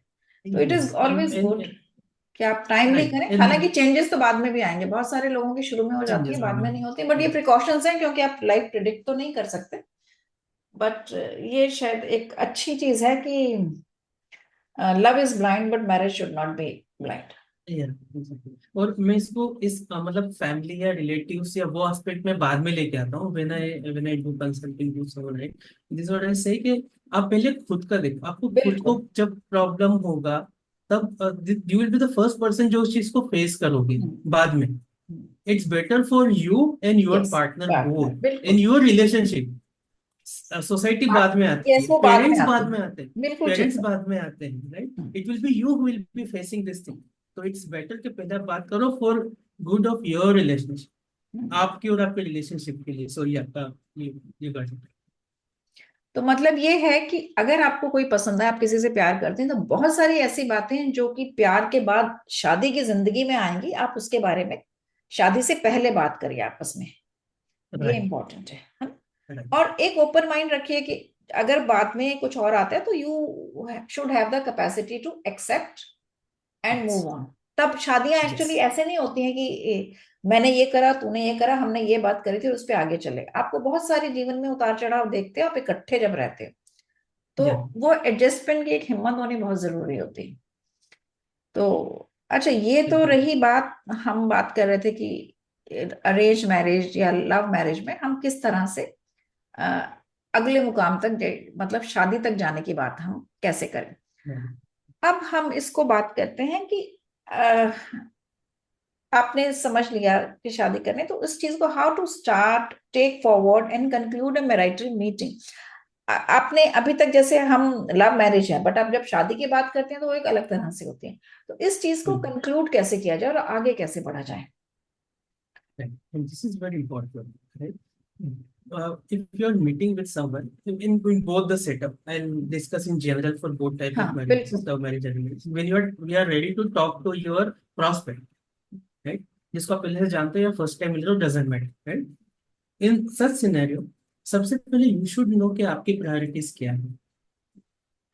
तो it is Yes, always good. कि आप टाइमली राइट। करें। हालांकि एंड चेंजेस तो बाद में भी आएंगे, बहुत सारे लोगों की शुरू में हो जाती है, चेंजेस बाद आने में नहीं होती, बट ये हैं। प्रिकॉशंस हैं क्योंकि आप लाइफ प्रिडिक्ट तो नहीं कर सकते। बट ये शायद एक अच्छी चीज है कि love is blind but marriage should not be blind. Yeah, exactly. और मैं इसको इस मतलब फैमिली या रिलेटिव्स या वो एस्पेक्ट में बाद में लेके आता हूँ when I do consulting to someone, right. This what I say कि आप पहले खुद का देखो, आपको खुद को बिल्कुल। जब प्रॉब्लम होगा तब you will be the first person जो उस चीज को फेस करोगे बाद में। It's better for you and your yes, partner partner both in बिल्कुल। Your relationship. सोसाइटी बाद में आती यस, है, वो बाद में पेरेंट्स आती बाद में है। आते हैं, बिल्कुल ठीक पेरेंट्स है। बाद में आते हैं, right. Hmm, it will be you who will be facing this thing. तो इट्स बेटर कि पहले आप बात करो for good of your relationship, hmm. आपकी और आपके रिलेशनशिप के लिए। सॉरी आपका ये बात। तो मतलब ये है कि अगर आपको कोई पसंद है, आप किसी से प्यार करते हैं, तो बहुत सारी ऐसी बातें हैं जो कि प्यार के बाद शादी की जिंदगी में आएंगी, आप उसके बारे में शादी से पहले बात करिए आपस में। ये राइट। इंपॉर्टेंट है ना? राइट। और एक ओपन माइंड रखिए कि अगर बाद में कुछ और आता है तो you should have the capacity to accept and yes. Move on. तब शादियां यस। एक्चुअली ऐसे नहीं होती हैं कि मैंने ये करा, तूने ये करा, हमने ये बात करी थी और उस पर आगे चले। आपको बहुत सारे जीवन में उतार चढ़ाव देखते हो आप इकट्ठे जब रहते हो, तो या। वो एडजस्टमेंट की एक हिम्मत होनी बहुत जरूरी होती है। तो अच्छा, ये तो रही बात, हम बात कर रहे थे कि अरेंज मैरिज या लव मैरिज में हम किस तरह से अ, अगले मुकाम तक मतलब शादी तक जाने की बात हम कैसे करें। अब हम इसको बात करते हैं कि अ, आपने समझ लिया कि शादी करने, तो इस चीज को how to start, take forward and conclude a marital meeting. आपने अभी तक, जैसे हम लव मैरिज है, बट आप जब शादी की बात करते हैं तो वो एक अलग तरह से होती है। तो इस चीज को कंक्लूड कैसे किया जाए और आगे कैसे बढ़ा जाए। Right. And this is very important, right? If you're meeting with someone in both the setup, I'll discuss in general for both type हाँ of marriages, बिल्कुल। love marriage and marriage. When we are ready to talk to your prospect, right? जिसको आप पहले से जानते हो या first time मिल रहे हो, doesn't matter, right. In such scenario सबसे पहले यू शुड नो कि आपकी प्रायोरिटीज क्या है।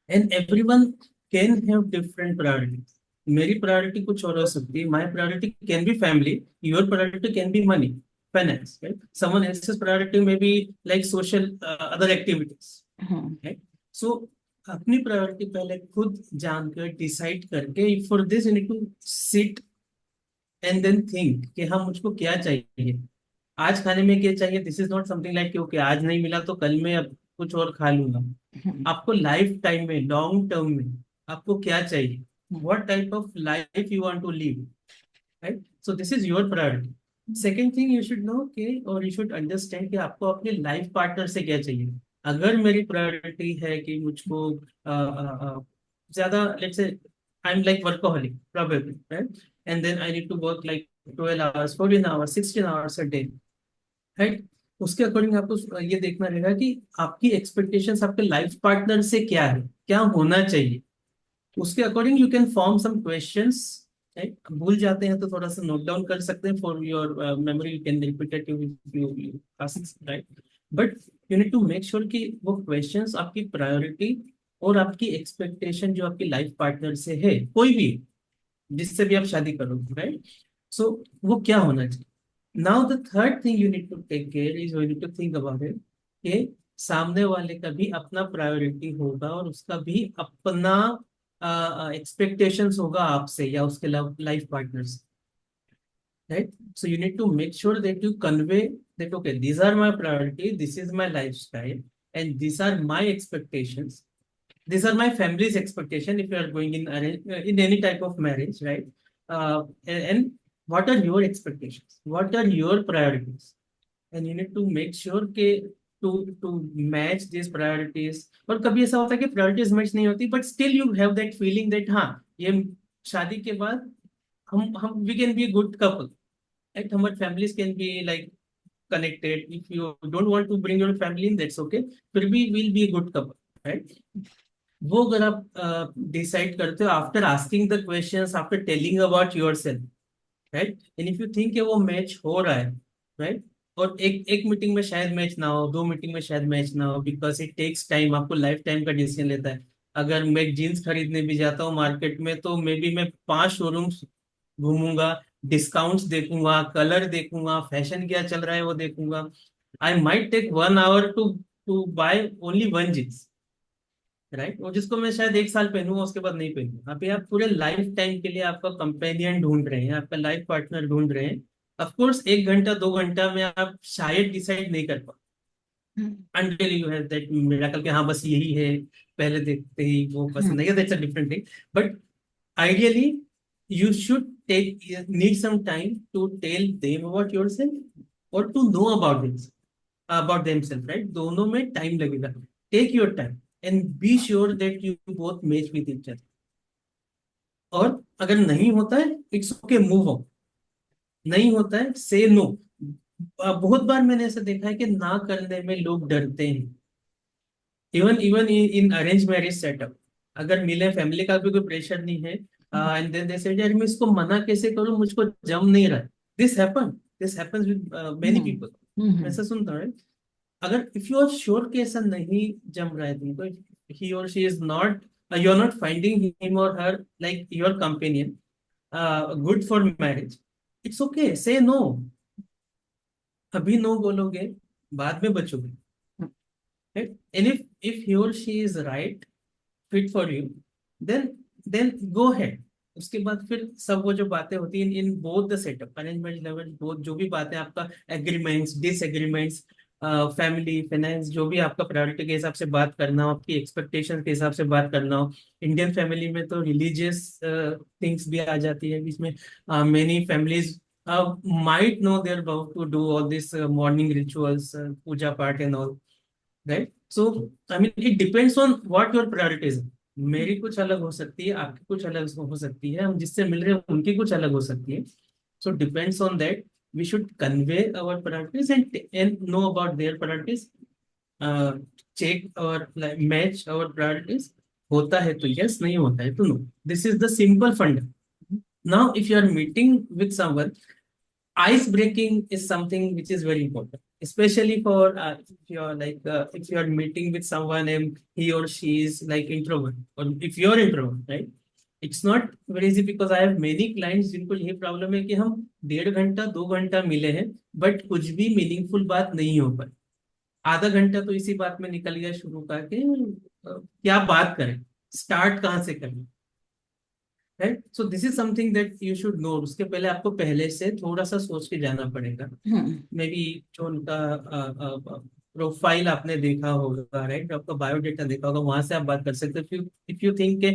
And everyone can have different priorities. मेरी प्रायोरिटी कुछ और हो सकती है, my priority can be family, your priority can be money, finance, right. Someone else's priority may be like social other activities, hmm. Right. So अपनी priority पहले खुद जानकर डिसाइड करके, for this you need to sit and then think कि हाँ मुझको क्या चाहिए, आज खाने में क्या चाहिए। This is not something like okay आज नहीं मिला तो कल मैं अब कुछ और खा लूंगा। हम्म। आपको लाइफ टाइम में, लॉन्ग टर्म में आपको क्या चाहिए, hmm. What type of life you want to live, right. So this is your priority. Second thing you should know कि और यू शुड अंडरस्टैंड कि आपको अपने लाइफ पार्टनर से क्या चाहिए। अगर मेरी प्रायोरिटी है कि मुझको ज्यादा, let's say I am like workaholic probably, right, and then I need to work like 12 hours 14 hours 16 hours a day, right. उसके अकॉर्डिंग आपको ये देखना रहेगा कि आपकी एक्सपेक्टेशंस आपके लाइफ पार्टनर से क्या है, क्या होना चाहिए। उसके according you can form some questions, right. भूल जाते हैं तो थोड़ा सा नोट डाउन कर सकते हैं for your memory, you can repeat it you ask, right. But you need to make sure कि वो क्वेश्चंस आपकी प्रायोरिटी और आपकी एक्सपेक्टेशन जो आपकी लाइफ पार्टनर से है, कोई भी जिससे भी आप शादी करोगे, राइट। सो वो क्या होना चाहिए। Now the third thing you need to take care is you need to think about it कि सामने वाले का भी अपना प्रायोरिटी होगा और उसका भी अपना एक्सपेक्टेशंस होगा आपसे या उसके लाइफ पार्टनर से, right? So you need to make sure that you convey that, okay, these are my priority, this is my lifestyle, and these are my expectations. These are my family's expectation if you are going in any type of marriage, right? And what are your expectations? What are your priorities? And you need to make sure कि to match these priorities. और कभी ऐसा होता है कि priorities match नहीं होती, but still you have that feeling that हाँ ये शादी के बाद हम we can be a good couple, right? Our families can be like connected. If you don't want to bring your family in, that's okay. फिर भी we'll be a good couple, right? वो अगर आप डिसाइड करते हो after asking the questions, after telling about yourself, right. And if you think कि वो match हो रहा है, राइट, और एक एक मीटिंग में शायद मैच ना हो, दो मीटिंग में शायद मैच ना हो, बिकॉज इट टेक्स टाइम, आपको लाइफ टाइम का डिसीजन लेता है। अगर मैं जीन्स खरीदने भी जाता हूँ मार्केट में तो मे बी मैं 5 शोरूम्स घूमूंगा, डिस्काउंट्स देखूंगा, कलर देखूंगा, फैशन क्या चल रहा है वो देखूंगा। I might take 1 hour to two buy only one jeans, right, और जिसको मैं शायद 1 साल पहनूंगा उसके बाद नहीं पहनूंगा। अभी आप पूरे लाइफ टाइम के लिए आपका कंपेनियन ढूंढ रहे हैं, आपका लाइफ पार्टनर ढूंढ रहे हैं। ऑफ कोर्स 1 घंटा 2 घंटा में आप शायद डिसाइड नहीं कर पाओ हम्म, until you have that miracle कि हाँ बस यही है, पहले देखते ही वो पसंद हम्म, है, that's a different thing. But ideally you should take need some time to tell them about yourself or to know about themselves, right? दोनों में टाइम लगेगा। Take your time and be sure that you both match with each other. और अगर नहीं होता है it's okay, move on. नहीं होता है से नो। बहुत बार मैंने ऐसा देखा है कि ना करने में लोग डरते हैं। Even even in arrange marriage setup, अगर मिले, फैमिली का भी कोई प्रेशर नहीं है, एंड देन दे से यार मैं इसको मना कैसे करूं, मुझको जम नहीं रहा है। This happens with many hmm, people. मैं हम्म, ऐसा सुनता हूँ। अगर इफ यू आर श्योर कि ऐसा नहीं जम रहा है तुमको, ही और she is not, you are not finding him और her like your companion good for marriage, it's okay, say no. अभी नो बोलोगे, बाद में बचोगे, right? And if he or she is right, fit for you, then go ahead। उसके बाद फिर सब वो जो बातें होती हैं इन both the setup, arrangement level, both जो भी बातें आपका, एग्रीमेंट्स, डिसएग्रीमेंट्स, फैमिली फाइनेंस, जो भी आपका प्रायोरिटी के हिसाब से बात करना हो, आपकी एक्सपेक्टेशन के हिसाब से बात करना हो। इंडियन फैमिली में तो रिलीजियस थिंग्स भी आ जाती है इसमें। Many families might know they're about to do all this morning rituals, puja part and all, right. So I mean it depends on what your priorities है। मेरी कुछ अलग हो सकती है, आपकी कुछ अलग हो सकती है, हम जिससे मिल रहे हैं उनकी कुछ अलग हो सकती है। So depends on that, we should convey our priorities and know about their priorities, check और मैच आवर प्रायोरिटीज। होता है तो यस, नहीं होता है तो no. This is the simple fund. Now if you are meeting with someone, ice breaking is something which is very important, especially for if you're if you're meeting with someone and he or she is like introvert, or if you're introvert, right? It's not very easy because I have many clients जिनको ये problem है कि हम 1.5 घंटा 2 घंटा मिले हैं but कुछ भी मीनिंगफुल बात नहीं हो पाई। आधा घंटा तो इसी बात में निकल गया शुरू करके, क्या बात करें, स्टार्ट कहाँ से करें, right. So this is something that you should no. उसके पहले आपको पहले से थोड़ा सा सोच के जाना पड़ेगा। हम्म, मे बी जो उनका प्रोफाइल आपने देखा होगा, राइट, आपका बायोडेटा देखा होगा, वहां से आप बात कर सकते हो। इफ यू थिंक के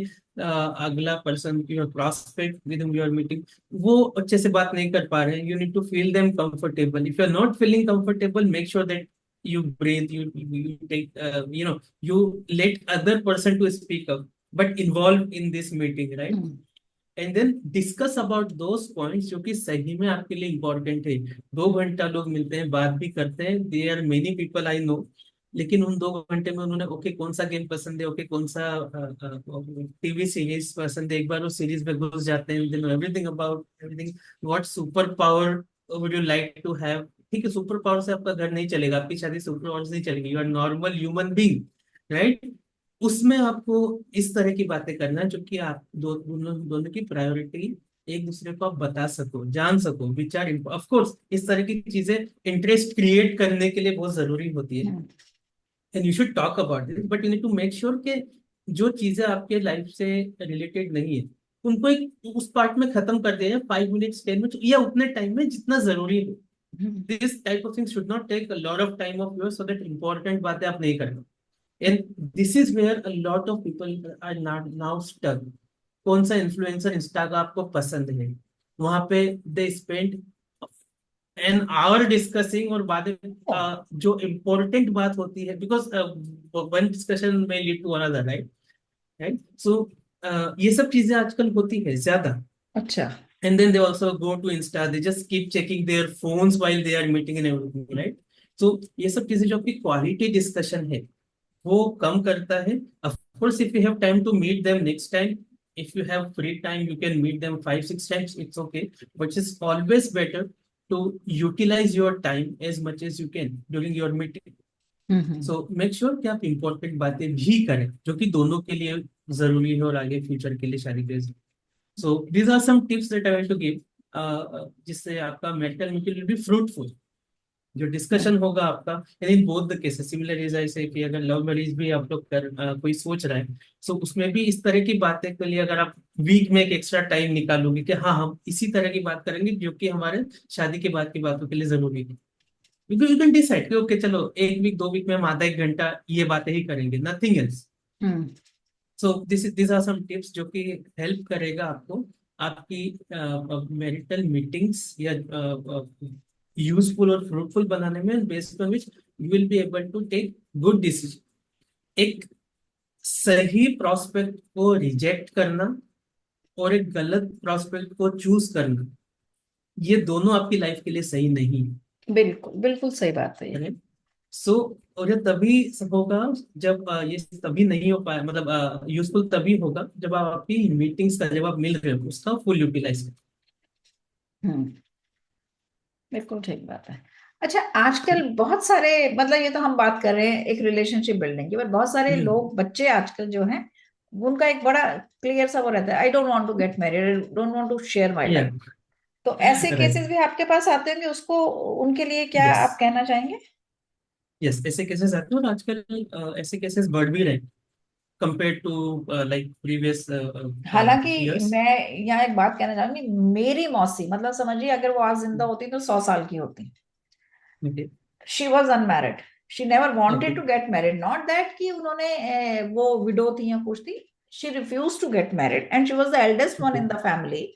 अगला person, your prospect with whom you are meeting, वो अच्छे से बात नहीं कर पा रहे हैं, you need to feel them comfortable. If you are not feeling comfortable, make sure that you breathe, you take you let other person to speak up, but involved in this meeting, right? Hmm, and then discuss about those points जो कि सही में आपके लिए important है। 2 घंटा लोग मिलते हैं, बात भी करते हैं, there are many people I know, लेकिन उन 2 घंटे में उन्होंने ओके कौन सा गेम पसंद है, ओके कौन सा टीवी सीरीज पसंद है, एक बार उस सीरीज में घुस जाते हैं, they know everything about everything. What super power would you like to have? ठीक है, सुपर पावर से आपका घर नहीं चलेगा, आपकी शादी सुपर पावर से नहीं चलेगी, you are normal human being, right. उसमें आपको इस तरह की बातें करना है जो कि आप दोनों की प्रायोरिटी एक दूसरे को आप बता सको, जान सको, विचार। ऑफ कोर्स इस तरह की चीजें इंटरेस्ट क्रिएट करने के लिए बहुत जरूरी होती है, hmm, and you should talk about this, but you need to make sure कि जो चीजें आपके लाइफ से रिलेटेड नहीं है उनको एक उस पार्ट में खत्म कर दिया जाए, 5 मिनट्स 10 मिनट्स या उतने टाइम में जितना जरूरी है। Hmm, this type of thing should not take a lot of time of your, so that important बातें आप नहीं करते। And this is where a lot of people are not now stuck। कौन सा इन्फ्लुएंसर इंस्टा का आपको पसंद है, वहां पे they spend an hour discussing, और बाद में जो इम्पोर्टेंट बात होती है, बिकॉज वन डिस्कशन में lead to another, right, right. So ये सब चीजें आजकल होती है ज्यादा। अच्छा, And then they also go to Insta, they just keep checking their phones while they are meeting and everything, right? So ये सब चीजें जो आपकी क्वालिटी डिस्कशन है वो कम करता है। Of course, if you have time to meet them next time, if you have free time, you can meet them 5 6 times. It's okay, but it's always better to utilize your time as much as you can during your meeting, hmm. So make sure कि आप important बातें भी करें जो कि दोनों के लिए जरूरी है और आगे फ्यूचर के लिए शादी के। So these are some tips that I want to give, जिससे आपका mental meeting will be fruitful. जो हम्म। डिस्कशन होगा आपका, in both the cases similar is ऐसे कि अगर लव मैरिज भी आप लोग कोई सोच रहे हैं, सो उसमें भी इस तरह की बातें के लिए अगर आप वीक में एक एक्स्ट्रा टाइम निकालोगे कि हाँ हम इसी तरह की बात करेंगे जो कि हमारे शादी के बाद की बातों के लिए जरूरी है, बिकॉज यू कैन डिसाइड कि ओके चलो 1 वीक 2 वीक में हम आधा 1 घंटा ये बातें ही करेंगे, nothing else. Hmm. So this are some tips जो कि हेल्प करेगा आपको आपकी मैरिटल मीटिंग्स या यूजफुल और फ्रूटफुल बनाने में, based on which you will be able to take good decision. एक सही प्रोस्पेक्ट को रिजेक्ट करना और एक गलत प्रोस्पेक्ट को चूज करना, ये दोनों आपकी लाइफ के लिए सही नहीं बिल्कुल बिल्कुल सही बात है ये। है। सो और ये तभी होगा जब ये तभी नहीं हो पाया, मतलब यूजफुल तभी होगा जब आप आपकी मीटिंग्स का, जब आप मिल रहे हो उसका फुल यूटिलाइज करें। हम्म। बिल्कुल ठीक बात है। अच्छा, आजकल बहुत सारे, मतलब ये तो हम बात कर रहे हैं एक रिलेशनशिप बिल्डिंग की, पर बहुत सारे हम्म। लोग, बच्चे आजकल जो हैं, उनका एक बड़ा क्लियर सा वो रहता है, I don't want to get married, I don't want to share my या लाइफ। तो ऐसे राइट। केसेस भी आपके पास आते होंगे, उसको, उनके लिए क्या यस। आप कहना चाहेंगे? यस, ऐसे केसेस आते हैं और आजकल ऐसे केसेस बढ़ भी रहे हैं कंपेयर टू लाइक प्रीवियस हालांकि ईयर्स। मैं यहाँ एक बात कहना चाहूंगी, मेरी मौसी, मतलब समझिए अगर वो आज जिंदा होती तो 100 साल की होती। Okay. She was unmarried, she never okay. Wanted to get married, not that कि उन्होंने वो विडो थी या कुछ थी। She refuse to get married and she was the eldest one okay. In the family.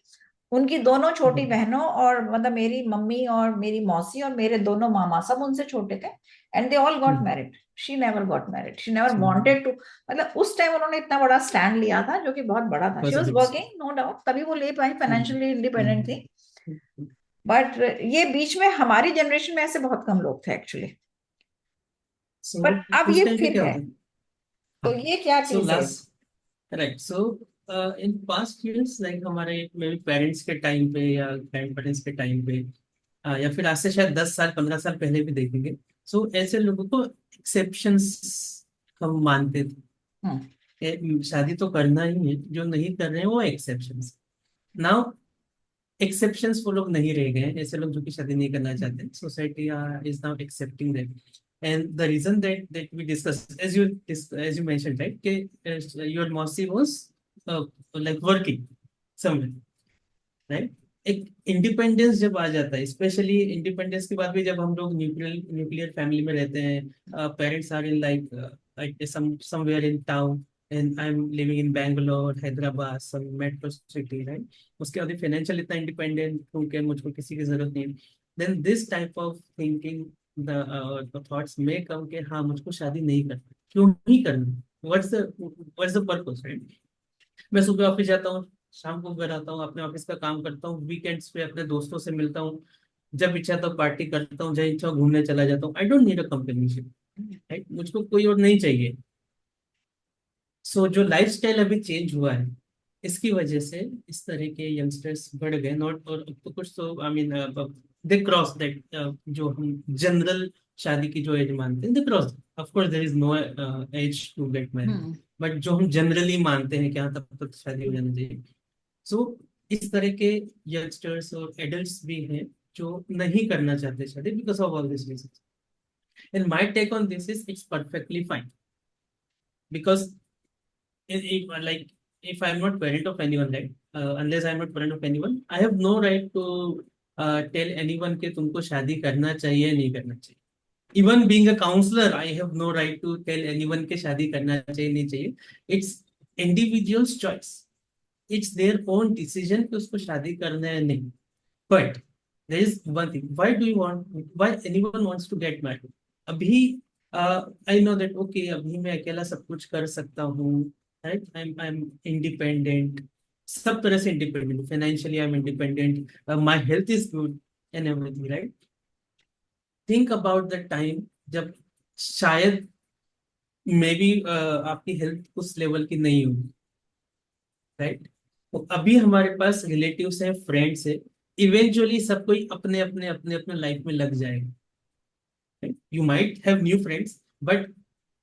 उनकी दोनों छोटी बहनों, और मतलब मेरी मम्मी और मेरी मौसी और मेरे दोनों मामा सब उनसे छोटे थे, and they all got married. She never got married, she never wanted to. मतलब उस टाइम उन्होंने इतना बड़ा स्टैंड लिया था, जो कि बहुत बड़ा था। She was working, no doubt, तभी वो ले पाई, फाइनेंशियली इंडिपेंडेंट थी। बट ये बीच में हमारी जनरेशन में ऐसे बहुत कम लोग थे एक्चुअली। सो पर अब उस ये टाइम पे फिर क्या है, होता है। तो हाँ। ये क्या सो चीज है? Last, correct. So in past years like हमारे मे बी पेरेंट्स के टाइम पे या ग्रैंड पेरेंट्स के टाइम पे, या फिर आज से शायद 10 साल 15 साल पहले भी देखेंगे, सो ऐसे लोगों को एक्सेप्शंस हम मानते थे हम्म। कि शादी तो करना ही है, जो नहीं कर रहे हैं वो एक्सेप्शंस। नाउ एक्सेप्शंस वो लोग नहीं रह गए हैं, ऐसे लोग जो कि शादी नहीं करना चाहते, society is now accepting that. And the reason that we discuss as you mention right कि योर मौसी was like working somewhere, right. एक इंडिपेंडेंस जब आ जाता है, स्पेशली इंडिपेंडेंस के बाद भी जब हम लोग न्यूक्लियर न्यूक्लियर फैमिली में रहते हैं, parents are in like somewhere in town and I am living in Bangalore Hyderabad some metro city, right. उसके बाद फाइनेंशियल इतना इंडिपेंडेंट हूँ कि मुझको किसी की जरूरत नहीं, then this type of thinking the thoughts में कम कि हाँ मुझको शादी नहीं करना, क्यों नहीं करना, व्हाट्स द पर्पस, राइट। मैं सुबह ऑफिस जाता हूँ, शाम को घर आता हूँ, अपने ऑफिस का काम करता हूँ, वीकेंड्स पे अपने दोस्तों से मिलता हूँ, जब इच्छा तब पार्टी करता हूँ, जब इच्छा घूमने चला जाता हूँ। I don't need a companionship, right, मुझको कोई और नहीं चाहिए। सो जो लाइफस्टाइल अभी चेंज हुआ है, इसकी वजह से इस तरह के यंगस्टर्स बढ़ गए, नॉट और तो कुछ तो I mean they cross that, जो हम जनरल शादी की जो एज मानते हैं, they cross. Of course there is no age to get married, hmm. But जो हम जनरली मानते हैं कि हाँ तब तक शादी हो जानी चाहिए। सो इस तरह के यंगस्टर्स और एडल्ट्स भी हैं जो नहीं करना चाहते शादी because of all this reason. And my take on this is it's perfectly fine, because like if I'm not parent of anyone, right, unless I'm not parent of anyone, I have no right to tell anyone कि तुमको शादी करना चाहिए नहीं करना चाहिए। Even being a counsellor I have no right to tell anyone के शादी करना चाहिए नहीं चाहिए। It's individuals choice, it's their own decision कि उसको शादी करना है नहीं। But there is one thing, why do you want, why anyone wants to get married अभी। आई नो दैट ओके अभी मैं अकेला सब कुछ कर सकता हूँ, राइट, आई एम इंडिपेंडेंट, सब तरह से independent, financially I am independent, my health is good and everything, right. Think about the time जब शायद मे बी आपकी हेल्थ उस लेवल की नहीं होगी, राइट। तो अभी हमारे पास रिलेटिव्स हैं, फ्रेंड्स हैं, इवेंचुअली सब कोई अपने अपने अपने अपने लाइफ में लग जाएगा। You might have new friends, but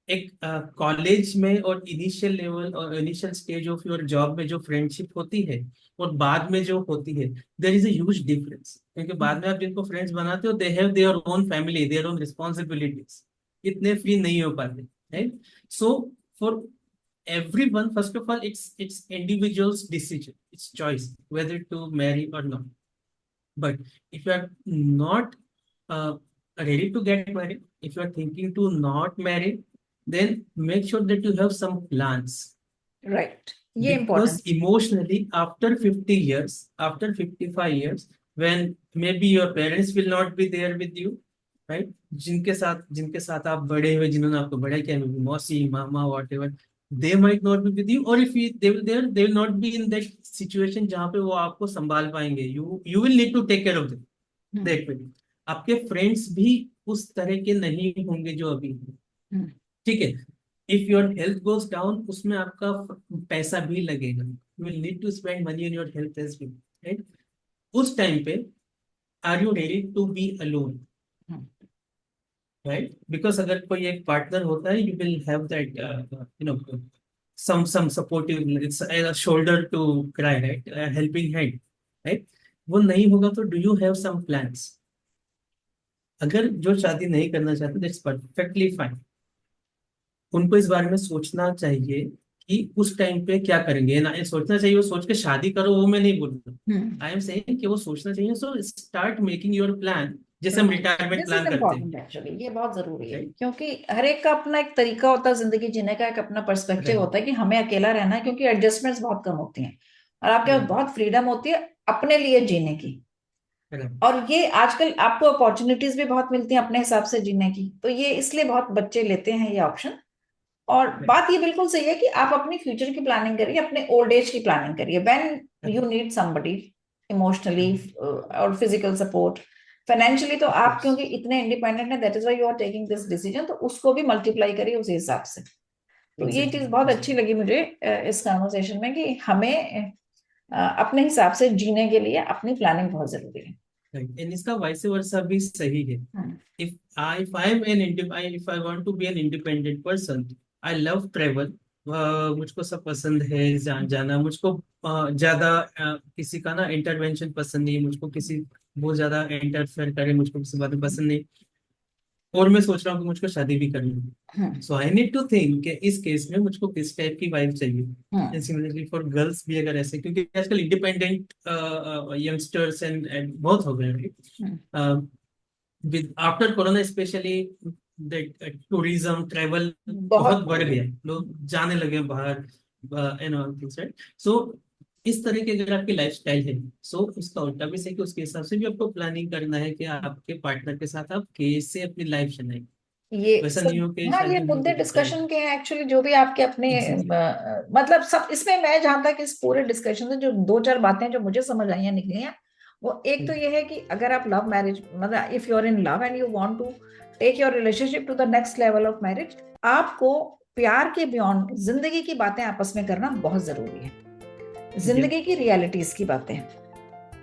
एक कॉलेज में और इनिशियल लेवल और initial stage of your job में जो फ्रेंडशिप होती है और बाद में जो होती है, there is a huge difference, क्योंकि बाद में आप जिनको फ्रेंड्स बनाते हो they have their own family, their own responsibilities, इतने फ्री नहीं हो पाते, right? So for everyone, first of all, it's individual's decision, it's choice whether to marry or not. But if you are not ready to get married, if you are thinking to not marry, then make sure that you have some plans. Right, ये Because important. emotionally, after 50 years, after 55 years, when maybe your parents will not be there with you, right? जिनके साथ आप बड़े हुए, जिन्होंने आपको बड़ा किया, maybe मौसी, मामा, whatever, they might not be with you, or if they will not be in that situation जहाँ पे वो आपको संभाल पाएंगे. You will need to take care of them. That way, आपके फ्रेंड्स भी उस तरह के नहीं होंगे जो अभी हैं. ठीक है? If your health goes down, उसमें आपका पैसा भी लगेगा. You will need to spend money on your health as well, right? उस टाइम पे are you ready to be alone, right? Because अगर कोई एक पार्टनर होता है, you will have that some supportive, it's a shoulder to cry, right? A helping hand, right? वो नहीं होगा तो do you have some plans? अगर जो शादी नहीं करना चाहते, दैट्स परफेक्टली फाइन. उनको इस बारे में सोचना चाहिए कि उस टाइम पे क्या करेंगे. ना ये सोचना चाहिए वो सोच के शादी करो, वो मैं नहीं बोल रहा. आई एम सेइंग कि वो सोचना चाहिए. So start making your plan, जैसे हम रिटायरमेंट दिस इज प्लान करते इम्पोर्टेंट हैं, एक्चुअली, ये बहुत जरूरी है, राइट? क्योंकि हर एक का अपना एक तरीका होता है जिंदगी जीने का, एक अपना पर्सपेक्टिव राइट, होता है कि हमें अकेला रहना है, क्योंकि एडजस्टमेंट्स बहुत कम होती हैं और आपके पास राइट, बहुत फ्रीडम होती है अपने लिए जीने की। राइट, और ये आजकल आपको अपॉर्चुनिटीज भी बहुत मिलती हैं अपने हिसाब से जीने की, तो ये इसलिए बहुत बच्चे लेते हैं ये ऑप्शन। और राइट, बात ये बिल्कुल सही है कि आप अपनी फ्यूचर की प्लानिंग करिए, अपने ओल्ड एज की प्लानिंग करिए, when you need somebody emotionally और फिजिकल सपोर्ट, फाइनेंशियली तो ऑफ आप कोर्स. क्योंकि इतने इंडिपेंडेंट हैं, that is why you are taking this decision, तो उसको भी मल्टीप्लाई करिए उसी हिसाब से। तो ये चीज एग्जैक्टली, बहुत अच्छी लगी मुझे इस कॉन्वर्सेशन में, कि हमें अपने हिसाब से जीने के लिए अपनी प्लानिंग बहुत जरूरी है। राइट. एंड इसका वाइस वर्सा भी सही है. हम्म, If I want to be an independent person, I love travel. मुझको सब पसंद है, जाना मुझको. ज्यादा किसी का ना इंटरवेंशन पसंद नहीं, मुझको किसी बहुत ज्यादा इंटरफेयर करे, मुझको किसी बात में पसंद नहीं. और मैं सोच रहा हूँ कि मुझको शादी भी करनी है. हम्म, सो आई नीड टू थिंक कि इस केस में मुझको किस टाइप की वाइफ चाहिए. हम्म, एंड सिमिलरली फॉर गर्ल्स भी अगर ऐसे, क्योंकि आजकल इंडिपेंडेंट यंगस्टर्स एंड बहुत हो गए, हम्म, right? With after corona specially, tourism travel बहुत बहुत बढ़ बढ़िया। गया, लोग जाने लगे बाहर, एंड ऑल थिंग्स, राइट? सो इस तरह की अगर आपकी लाइफस्टाइल है, सो उसका उल्टा भी सही कि उसके हिसाब से भी आपको प्लानिंग करना है कि आपके पार्टनर के साथ आप कैसे अपनी लाइफ चलाएंगे. ये वैसा नहीं सब, हो कि हाँ, ये शादी में मुद्दे तो डिस्कशन के हैं एक्चुअली, जो भी आपके अपने एग्जैक्टली. मतलब सब इसमें, मैं जहां तक इस पूरे डिस्कशन से जो दो चार बातें जो मुझे समझ आई हैं, निकली हैं, वो एक तो ये है कि अगर आप लव मैरिज, मतलब if you are in love and you want to take your relationship to the next level of marriage, आपको प्यार के बियॉन्ड जिंदगी की बातें आपस में करना बहुत जरूरी है, जिंदगी की रियलिटीज की बातें,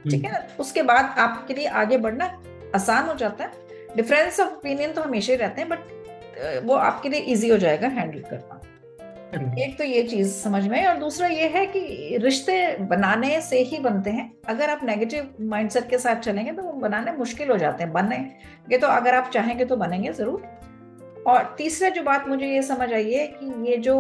ठीक है ना? उसके बाद आपके लिए आगे बढ़ना आसान हो जाता है। डिफरेंस ऑफ ओपिनियन तो हमेशा ही रहते हैं, बट वो आपके लिए इजी हो जाएगा हैंडल करना। एक तो ये चीज समझ में है, और दूसरा ये है कि रिश्ते बनाने से ही बनते हैं। अगर आप नेगेटिव माइंडसेट के साथ चलेंगे तो वो बनाने मुश्किल हो जाते हैं, बनेंगे तो अगर आप चाहेंगे तो बनेंगे जरूर। और तीसरा जो बात मुझे ये समझ आई है कि ये जो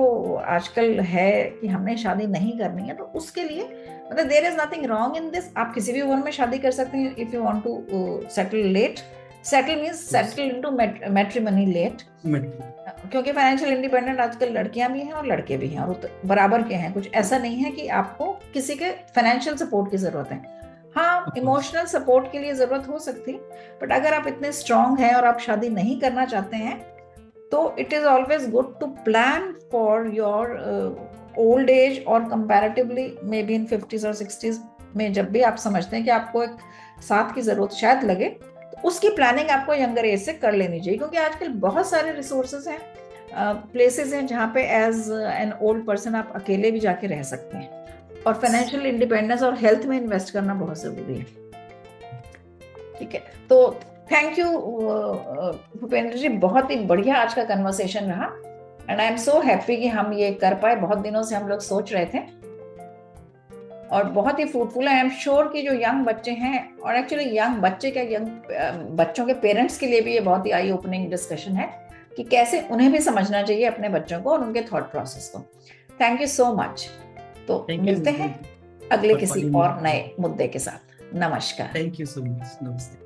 आजकल है कि हमने शादी नहीं करनी है, तो उसके लिए मतलब there is nothing wrong in this, आप किसी भी उम्र में शादी कर सकते हैं if you want to settle late. Settle means settle into matrimony late, क्योंकि फाइनेंशियल इंडिपेंडेंट आजकल लड़कियां भी हैं और लड़के भी हैं, और बराबर के हैं। कुछ ऐसा नहीं है कि आपको किसी के फाइनेंशियल सपोर्ट की जरूरत है। हाँ, इमोशनल सपोर्ट के लिए जरूरत हो सकती है, बट अगर आप इतने स्ट्रांग हैं और आप शादी नहीं करना चाहते हैं, तो it is always good to plan for your old age, और comparatively may be in 50s और 60s में, जब भी आप समझते हैं कि आपको एक साथ की जरूरत शायद लगे, तो उसकी प्लानिंग आपको यंगर एज से कर लेनी चाहिए, क्योंकि आजकल बहुत सारे रिसोर्सेज हैं, प्लेसेस हैं जहाँ पे एज एन ओल्ड पर्सन आप अकेले भी जाके रह सकते हैं। और फाइनेंशियल इंडिपेंडेंस और हेल्थ में इन्वेस्ट करना बहुत जरूरी है, ठीक है? तो थैंक यू भूपेंद्र जी, बहुत ही बढ़िया आज का कन्वर्सेशन रहा and I am so happy कि हम ये कर पाए। बहुत दिनों से हम लोग सोच रहे थे और बहुत ही फ्रूटफुल है। आई एम श्योर कि जो यंग बच्चे हैं, और एक्चुअली यंग बच्चे क्या, यंग बच्चों के पेरेंट्स के लिए भी ये बहुत ही आई ओपनिंग डिस्कशन है कि कैसे उन्हें भी समझना चाहिए अपने बच्चों को और उनके थॉट प्रोसेस को। Thank you so much. तो थैंक मिलते यू हैं अगले फॉर किसी कॉलिंग और मी। नए मुद्दे के साथ। नमस्कार। थैंक यू सो मच, नमस्ते।